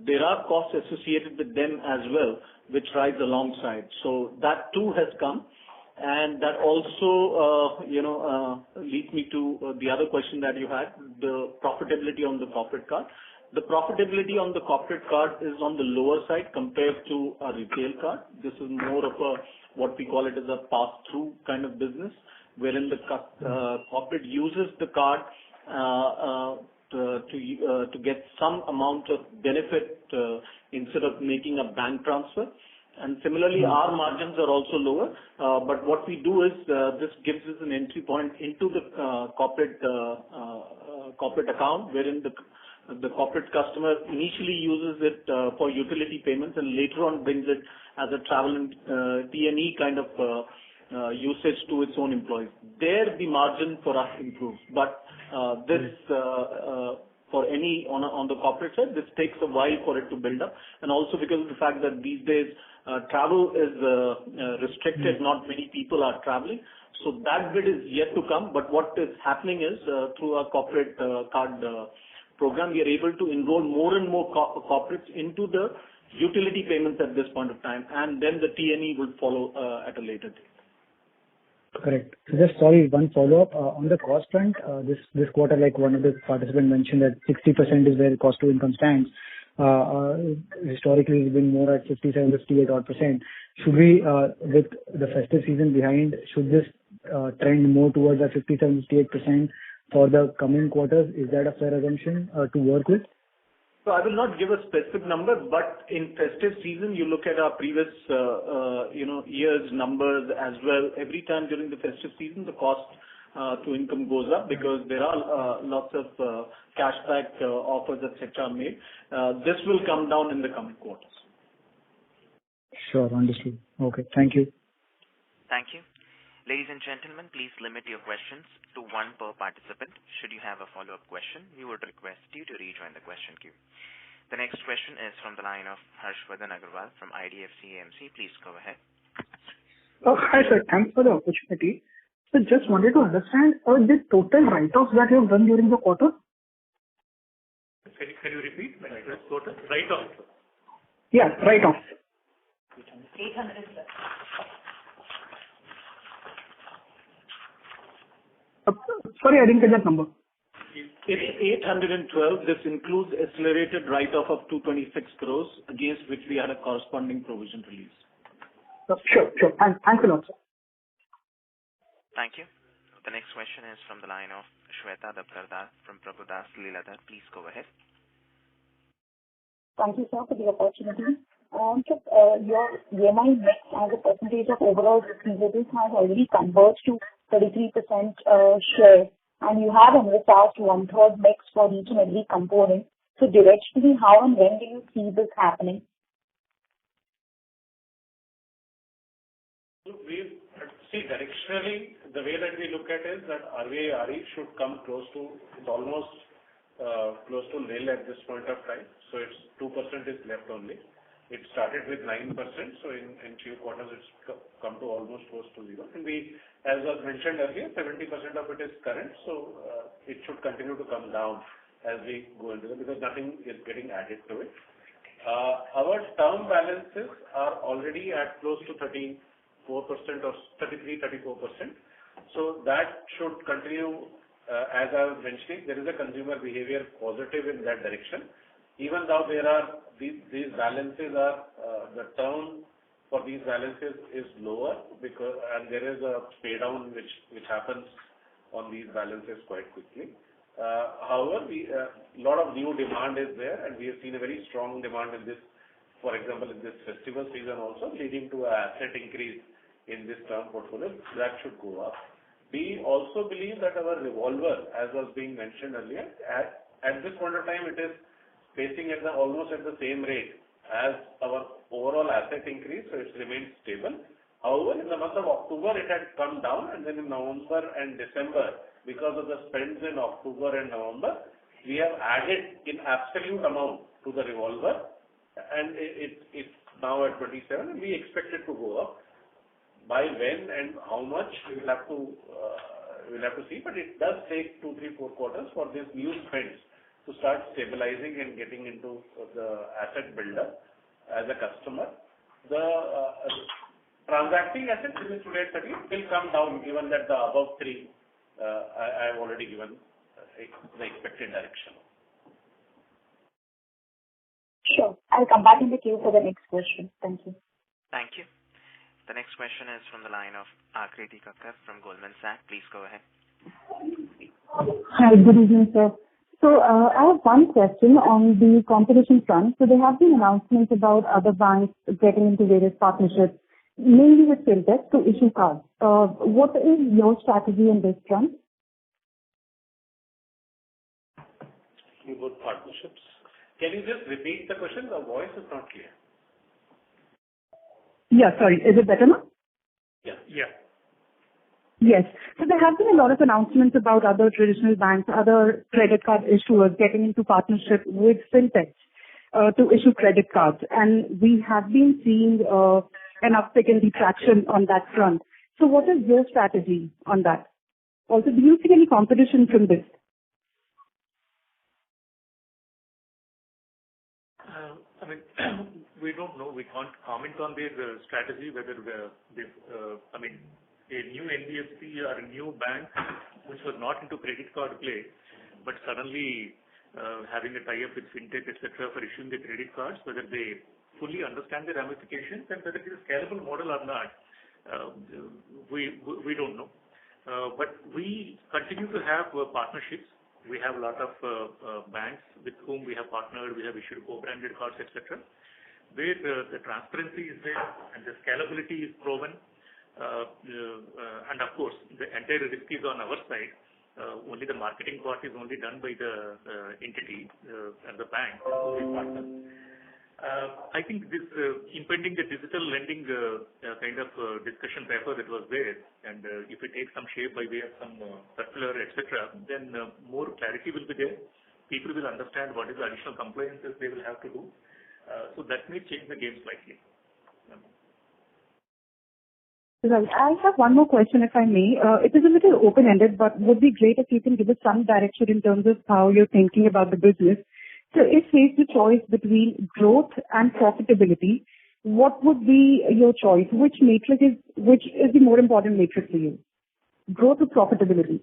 there are costs associated with them as well, which rise alongside. So that too has come. And that also, leads me to the other question that you had, the profitability on the corporate card. The profitability on the corporate card is on the lower side compared to a retail card. This is more of a, what we call it as a pass-through kind of business, wherein the corporate uses the card to get some amount of benefit instead of making a bank transfer. And similarly, our margins are also lower. But what we do is this gives us an entry point into the corporate account, wherein the corporate customer initially uses it for utility payments and later on brings it as a travel and T&E kind of usage to its own employees. There, the margin for us improves. But this for any on the corporate side, this takes a while for it to build up, and also because of the fact that these days travel is restricted, not many people are traveling. So that bit is yet to come. But what is happening is through our corporate card program, we are able to enroll more and more corporates into the utility payments at this point of time, and then the T&E will follow at a later date. Correct. So just one follow-up on the cost front. This quarter, like one of the participants mentioned, that 60% is where cost to income stands. Historically, it's been more at 57, 58 odd %. Should we, with the festive season behind, should this trend more towards that 57, 58% for the coming quarters? Is that a fair assumption to work with? So I will not give a specific number, but in festive season, you look at our previous, years numbers as well. Every time during the festive season, the cost to income goes up because there are lots of cashback offers, etc. made. This will come down in the coming quarters. Sure, understood. Okay, thank you. Thank you. Ladies and gentlemen, please limit your questions to one per participant. Should you have a follow-up question, we would request you to rejoin the question queue. The next question is from the line of Harshvardhan Agarwal from IDFC AMC. Please go ahead. Hi, sir. Thanks for the opportunity. So just wanted to understand the total write-offs that you have done during the quarter. Can you repeat? Total write-offs? Yeah, write-offs. 800. Sorry, I didn't get that number. It's 812. This includes accelerated write-off of 226 crores, against which we had a corresponding provision release. Sure. Thanks a lot, sir. Thank you. The next question is from the line of Shweta Daptardar from Prabhudas Lilladher. Please go ahead. Thank you, sir, for the opportunity. Your EMI mix as a percentage of overall receivables has already converged to 33% share, and you have envisaged 1/3 mix for each and every component. So directionally, how and when do you see this happening? See, directionally, the way that we look at it is that RVA RE should come close to, it's almost close to nil at this point of time. So it's 2% is left only. It started with 9%, so in few quarters it's come to almost close to zero. And we, as was mentioned earlier, 70% of it is current, so it should continue to come down as we go into it because nothing is getting added to it. Our term balances are already at close to 34% or 33-34%. So that should continue. As I was mentioning, there is a consumer behavior positive in that direction. Even though there are these balances are the term for these balances is lower because and there is a pay down which happens on these balances quite quickly. However, a lot of new demand is there, and we have seen a very strong demand in this. For example, in this festival season also, leading to an asset increase in this term portfolio, that should go up. We also believe that our revolver, as was being mentioned earlier, at this point of time, it is pacing at almost at the same rate as our overall asset increase, so it remains stable. However, in the month of October, it had come down, and then in November and December, because of the spends in October and November, we have added in absolute amount to the revolver, and it's now at 27. We expect it to go up. By when and how much, we'll have to see, but it does take 2, 3, 4 quarters for these new spends to start stabilizing and getting into the asset builder as a customer. The transacting assets, which is today at 30, will come down given that the above 3, I have already given the expected direction. Sure. I'll come back in the queue for the next question. Thank you. Thank you. The next question is from the line of Akriti Kakkar from Goldman Sachs. Please go ahead. Hi, good evening, sir. So I have one question on the competition front. So there have been announcements about other banks getting into various partnerships, mainly with fintech, to issue cards. What is your strategy on this front? About partnerships. Can you just repeat the question? The voice is not clear. Yeah, sorry. Is it better now? Yeah. Yes. So there have been a lot of announcements about other traditional banks, other credit card issuers getting into partnership with fintechs to issue credit cards. And we have been seeing an uptick in the traction on that front. So what is your strategy on that? Also, do you see any competition from this? We don't know. We can't comment on their strategy, whether a new NBFC or a new bank which was not into credit card play, but suddenly having a tie-up with fintech, etc., for issuing the credit cards, whether they fully understand the ramifications and whether it is a scalable model or not, we don't know. But we continue to have partnerships. We have a lot of banks with whom we have partnered. We have issued co-branded cards, etc., where the transparency is there and the scalability is proven. And of course, the entire risk is on our side. Only the marketing part is only done by the entity and the bank. I think this impending the digital lending kind of discussion paper that was there, and if it takes some shape by way of some circular, etc., then more clarity will be there. People will understand what is the additional compliances they will have to do. So that may change the game slightly. Right. I have one more question, if I may. It is a little open-ended, but would be great if you can give us some direction in terms of how you're thinking about the business. So if faced the choice between growth and profitability, what would be your choice? Which is the more important matrix for you? Growth or profitability?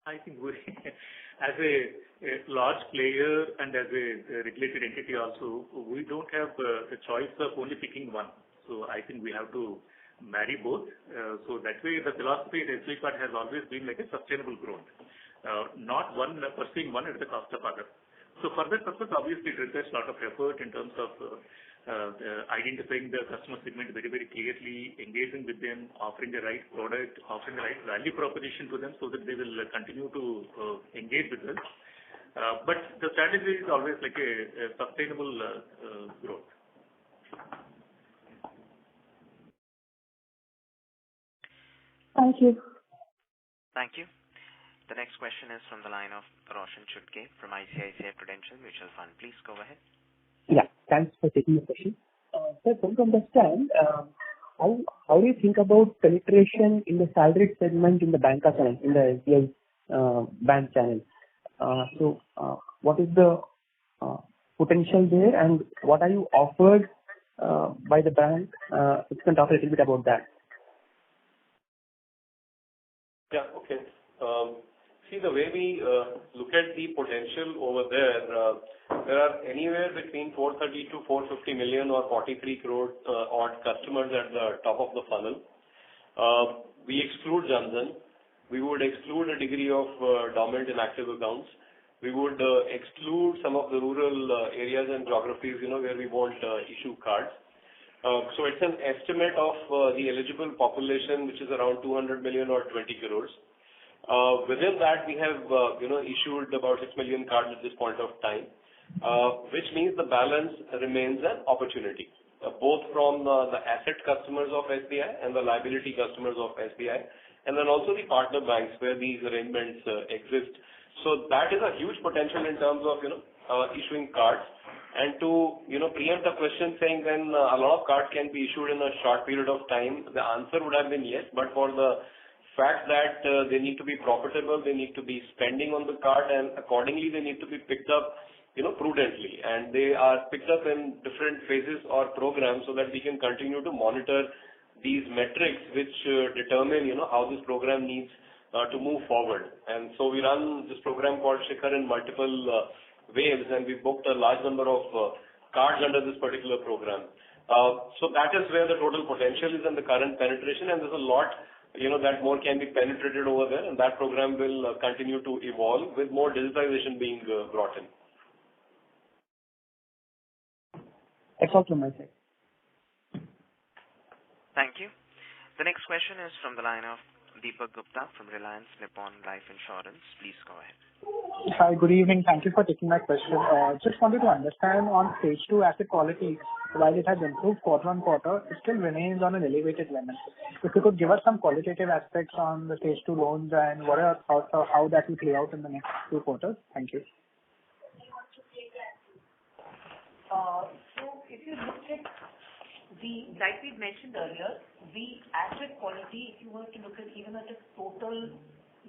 I think we, as a large player and as a regulated entity also, we don't have the choice of only picking one. So I think we have to marry both. So that way the philosophy at SBI Card has always been like a sustainable growth, not one pursuing one at the cost of other. So for that purpose, obviously it requires a lot of effort in terms of identifying the customer segment very, very clearly, engaging with them, offering the right product, offering the right value proposition to them so that they will continue to engage with us. But the strategy is always like a sustainable growth. Thank you. Thank you. The next question is from the line of Roshan Chutke from ICICI Prudential Mutual Fund. Please go ahead. Yeah, thanks for taking the question. Sir, I want to understand how do you think about penetration in the salaried segment in the banca channel, in the SBI bank channel? So, what is the potential there, and what are you offered by the bank? If you can talk a little bit about that. Yeah, okay. See, the way we look at the potential over there are anywhere between 430 to 450 million or 43 crore odd customers at the top of the funnel. We exclude Jan Dhan. We would exclude a degree of dormant inactive accounts. We would exclude some of the rural areas and geographies, where we won't issue cards. So it's an estimate of the eligible population, which is around 200 million or 20 crores. Within that, we have issued about 6 million cards at this point of time, which means the balance remains an opportunity, both from the asset customers of SBI and the liability customers of SBI, and then also the partner banks where these arrangements exist. So that is a huge potential in terms of issuing cards. And to preempt the question saying then a lot of cards can be issued in a short period of time, the answer would have been yes, but for the fact that they need to be profitable, they need to be spending on the card, and accordingly they need to be picked up prudently, and they are picked up in different phases or programs so that we can continue to monitor these metrics which determine how this program needs to move forward. And so we run this program called Shikhar in multiple waves, and we booked a large number of cards under this particular program. So that is where the total potential is and the current penetration, and there's a lot that more can be penetrated over there, and that program will continue to evolve with more digitization being brought in. That's all from my side. Thank you. The next question is from the line of Deepak Gupta from Reliance Nippon Life Insurance. Please go ahead. Hi, good evening. Thank you for taking my question. Just wanted to understand on stage 2 asset quality, while it has improved quarter on quarter, it still remains on an elevated level. If you could give us some qualitative aspects on the stage 2 loans and what are thoughts of how that will play out in the next 2 quarters. Thank you. So if you look at like we mentioned earlier, the asset quality, if you were to look at even at a total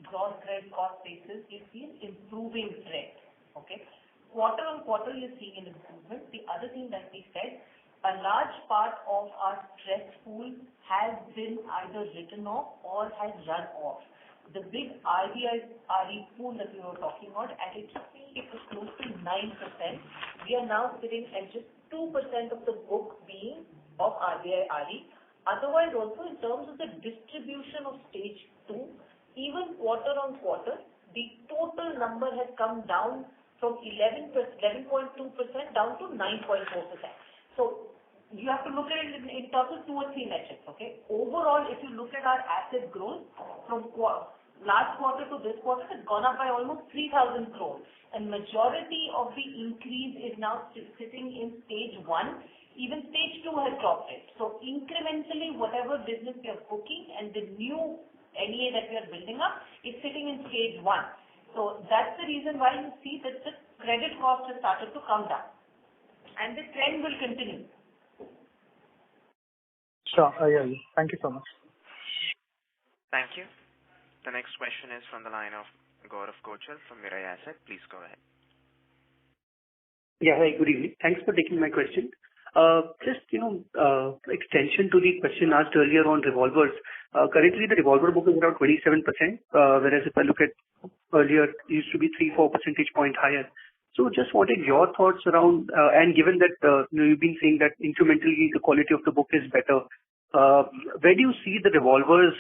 gross credit cost basis, you see an improving trend. Okay, quarter on quarter you're seeing an improvement. The other thing that we said, a large part of our stress pool has been either written off or has run off. The big RBI RE pool that we were talking about, at its peak it was close to 9%. We are now sitting at just 2% of the book being of RBI RE. Otherwise, also in terms of the distribution of stage 2, even quarter on quarter, the total number has come down from 11.2% down to 9.4%. So you have to look at it in terms of 2 or 3 metrics. Okay. Overall, if you look at our asset growth from last quarter to this quarter, it's gone up by almost 3,000 crores, and majority of the increase is now sitting in stage 1. Even stage 2 has dropped it. So incrementally, whatever business we are booking and the new NEA that we are building up is sitting in stage 1. So that's the reason why you see that the credit cost has started to come down. And the trend will continue. Sure, I hear you. Thank you so much. Thank you. The next question is from the line of Gaurav Kochar from Mirae Asset. Please go ahead. Yeah, hi, good evening. Thanks for taking my question. Just, extension to the question asked earlier on revolvers. Currently, the revolver book is around 27%, whereas if I look at earlier, it used to be 3-4 percentage point higher. So just wanted your thoughts around, and given that you've been saying that incrementally the quality of the book is better, where do you see the revolvers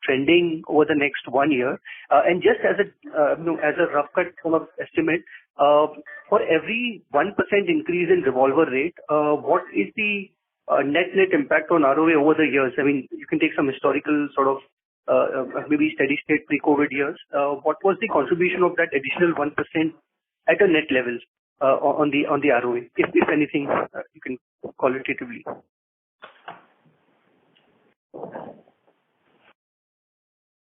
trending over the next 1 year? And just as a rough cut sort of estimate, for every 1% increase in revolver rate, what is the net impact on ROA over the years? I mean, you can take some historical sort of maybe steady state pre-COVID years. What was the contribution of that additional 1% at a net level on the ROA, if anything you can qualitatively?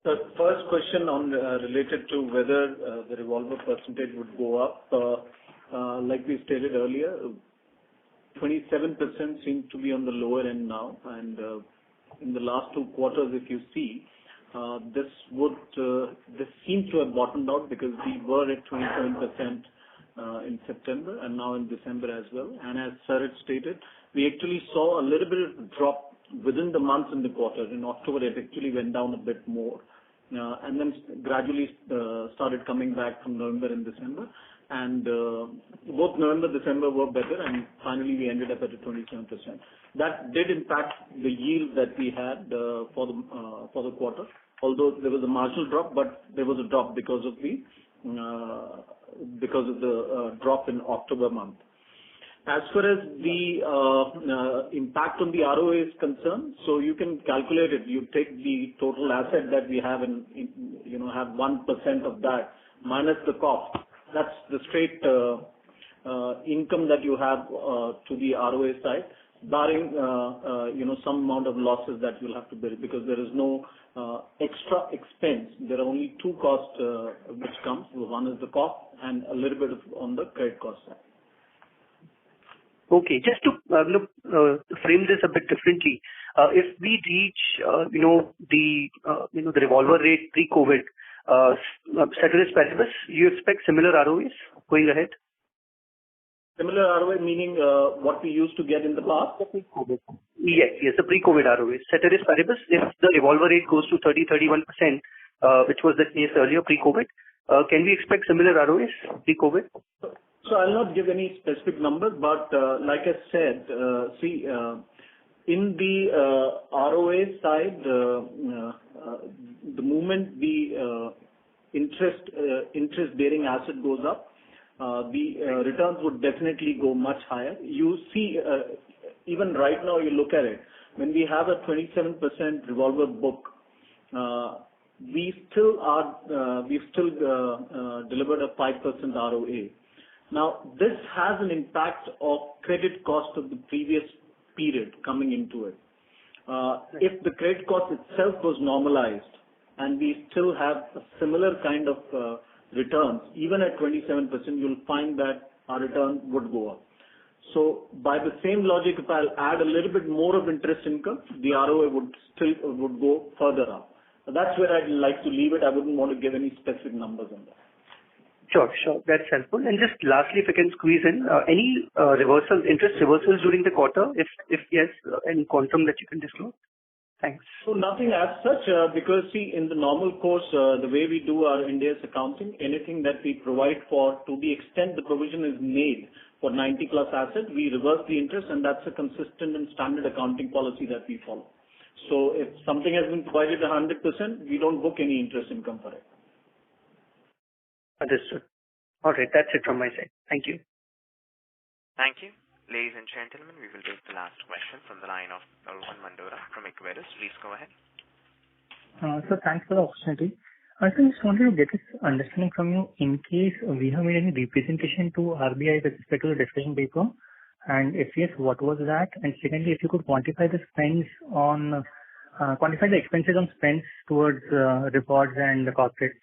The first question on related to whether the revolver percentage would go up, like we stated earlier, 27% seems to be on the lower end now, and in the last 2 quarters, if you see, this seems to have bottomed out because we were at 27% in September and now in December as well. And as Sir had stated, we actually saw a little bit of drop within the months in the quarter. In October, it actually went down a bit more. And then gradually started coming back from November and December. And both November, December were better, and finally we ended up at a 27%. That did impact the yield that we had for the quarter. Although there was a marginal drop, but there was a drop because of the drop in October month. As far as the impact on the ROA is concerned, so you can calculate it. You take the total asset that we have have 1% of that minus the cost. That's the straight income that you have to the ROA side, barring some amount of losses that you'll have to bear, because there is no extra expense. There are only two costs which comes. One is the cost and a little bit on the credit cost side. Okay. Just to frame this a bit differently, if we reach the revolver rate pre-COVID, ceteris paribus, you expect similar ROAs going ahead? Similar ROA meaning what we used to get in the past? Pre-COVID. Yes, the pre-COVID ROAs. Ceteris paribus, if the revolver rate goes to 30-31%, which was the case earlier pre-COVID, can we expect similar ROAs pre-COVID? So I'll not give any specific numbers, but like I said, in the ROA side, the moment the interest-bearing asset goes up, the returns would definitely go much higher. You see, even right now, you look at it, when we have a 27% revolver book, we've still delivered a 5% ROA. Now, this has an impact of credit cost of the previous period coming into it. If the credit cost itself was normalized and we still have a similar kind of returns, even at 27%, you'll find that our return would go up. So by the same logic, if I'll add a little bit more of interest income, the ROA would go further up. That's where I'd like to leave it. I wouldn't want to give any specific numbers on that. Sure. That's helpful. And just lastly, if I can squeeze in, any interest reversals during the quarter? If yes, any quantum that you can disclose? Thanks. So nothing as such, because in the normal course, the way we do our Ind AS accounting, anything that we provide for, to the extent the provision is made for 90 plus asset, we reverse the interest, and that's a consistent and standard accounting policy that we follow. So if something has been provided 100%, we don't book any interest income for it. Understood. All right. That's it from my side. Thank you. Thank you. Ladies and gentlemen, we will take the last question from the line of Rohan Mandora from Equirus. Please go ahead. So thanks for the opportunity. I just wanted to get this understanding from you in case we have made any representation to RBI with respect to the discussion paper. And if yes, what was that? And secondly, if you could quantify the expenses on spends towards rewards and the corporates.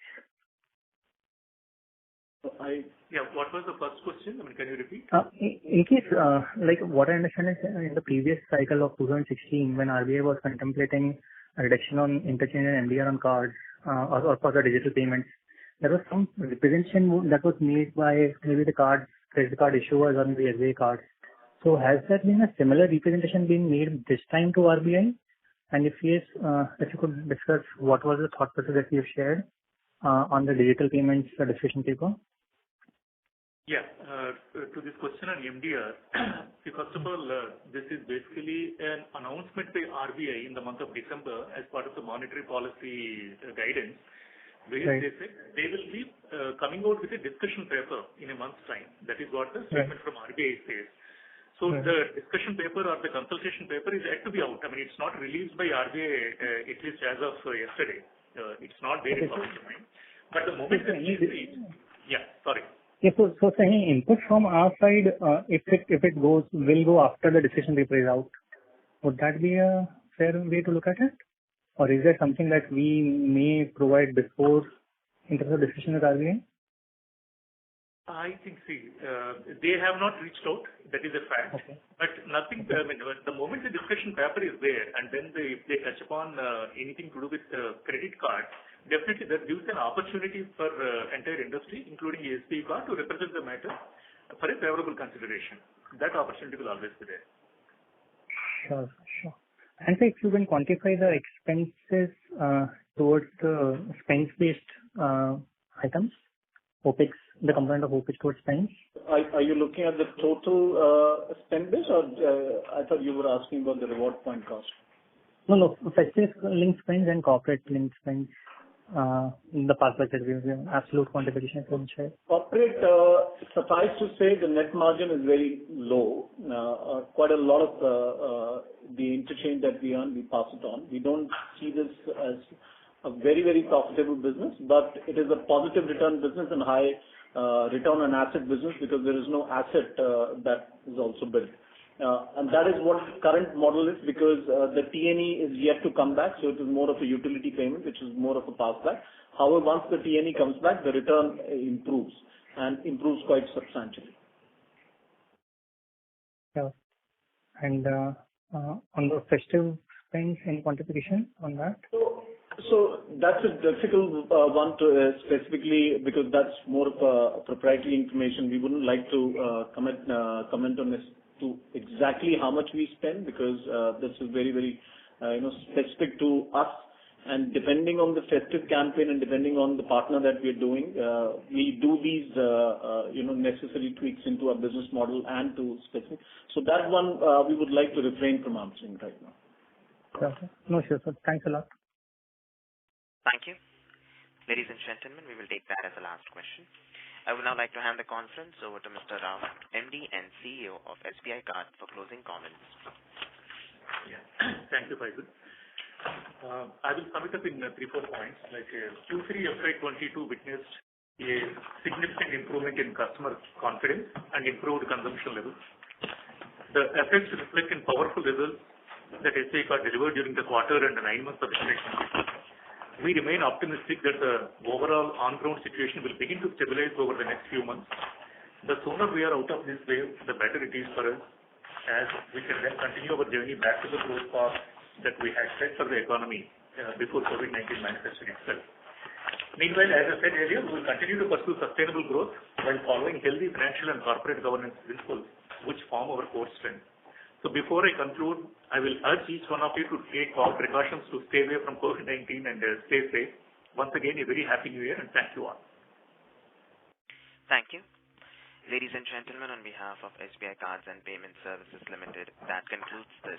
What was the first question? Can you repeat? In case, what I understand is in the previous cycle of 2016, when RBI was contemplating a reduction on interchange and MDR on cards or for the digital payments, there was some representation that was made by maybe the credit card issuers on the SBI cards. So has there been a similar representation being made this time to RBI? And if yes, if you could discuss what was the thought process that you shared on the digital payments discussion paper? To this question on MDR, first of all, this is basically an announcement by RBI in the month of December as part of the monetary policy guidance, where they said they will be coming out with a discussion paper in a month's time. That is what the statement from RBI says. So the discussion paper or the consultation paper is yet to be out. It's not released by RBI, at least as of yesterday. It's not there in public domain. But the moment that we read, so any input from our side, if it will go after the decision paper is out, would that be a fair way to look at it? Or is there something that we may provide before in terms of decision with RBI? I think, they have not reached out. That is a fact. Okay. But nothing, the moment the discussion paper is there and then they touch upon anything to do with credit card, definitely that gives an opportunity for entire industry, including SBI Card, to represent the matter for a favorable consideration. That opportunity will always be there. Sure. And if you can quantify the expenses towards the spends-based items, OPEX, the component of OPEX towards spends? Are you looking at the total spend base, or I thought you were asking about the reward point cost? No, festive linked spends and corporate linked spends. in the past budget review, absolute quantification if you can share? Corporate, suffice to say, the net margin is very low. Quite a lot of the interchange that we earn, we pass it on. We don't see this as a very, very profitable business, but it is a positive return business and high return on asset business because there is no asset that is also built. And that is what the current model is because the T&E is yet to come back, so it is more of a utility payment, which is more of a pass back. However, once the T&E comes back, the return improves and improves quite substantially. Yeah. And on the festive spends, any quantification on that? So that's a difficult one to specifically because that's more of a proprietary information. We wouldn't like to comment on this to exactly how much we spend because this is very, very specific to us. And depending on the festive campaign and depending on the partner that we're doing, we do these necessary tweaks into our business model and to specific. So that one we would like to refrain from answering right now. Okay. No, sure, sir. Thanks a lot. Thank you. Ladies and gentlemen, we will take that as the last question. I would now like to hand the conference over to Mr. Rao, MD and CEO of SBI Card for closing comments. Yeah. Thank you, Faisal. I will sum it up in 3-4 points. Like Q3 FY22 witnessed a significant improvement in customer confidence and improved consumption levels. The effects reflect in powerful results that SBI Card delivered during the quarter and the 9 months of operation. We remain optimistic that the overall on-ground situation will begin to stabilize over the next few months. The sooner we are out of this wave, the better it is for us, as we can then continue our journey back to the growth path that we had set for the economy before COVID-19 manifested itself. Meanwhile, as I said earlier, we will continue to pursue sustainable growth while following healthy financial and corporate governance principles, which form our core strength. So before I conclude, I will urge each one of you to take all precautions to stay away from COVID-19 and stay safe. Once again, a very happy New Year and thank you all. Thank you. Ladies and gentlemen, on behalf of SBI Cards and Payment Services Limited, that concludes this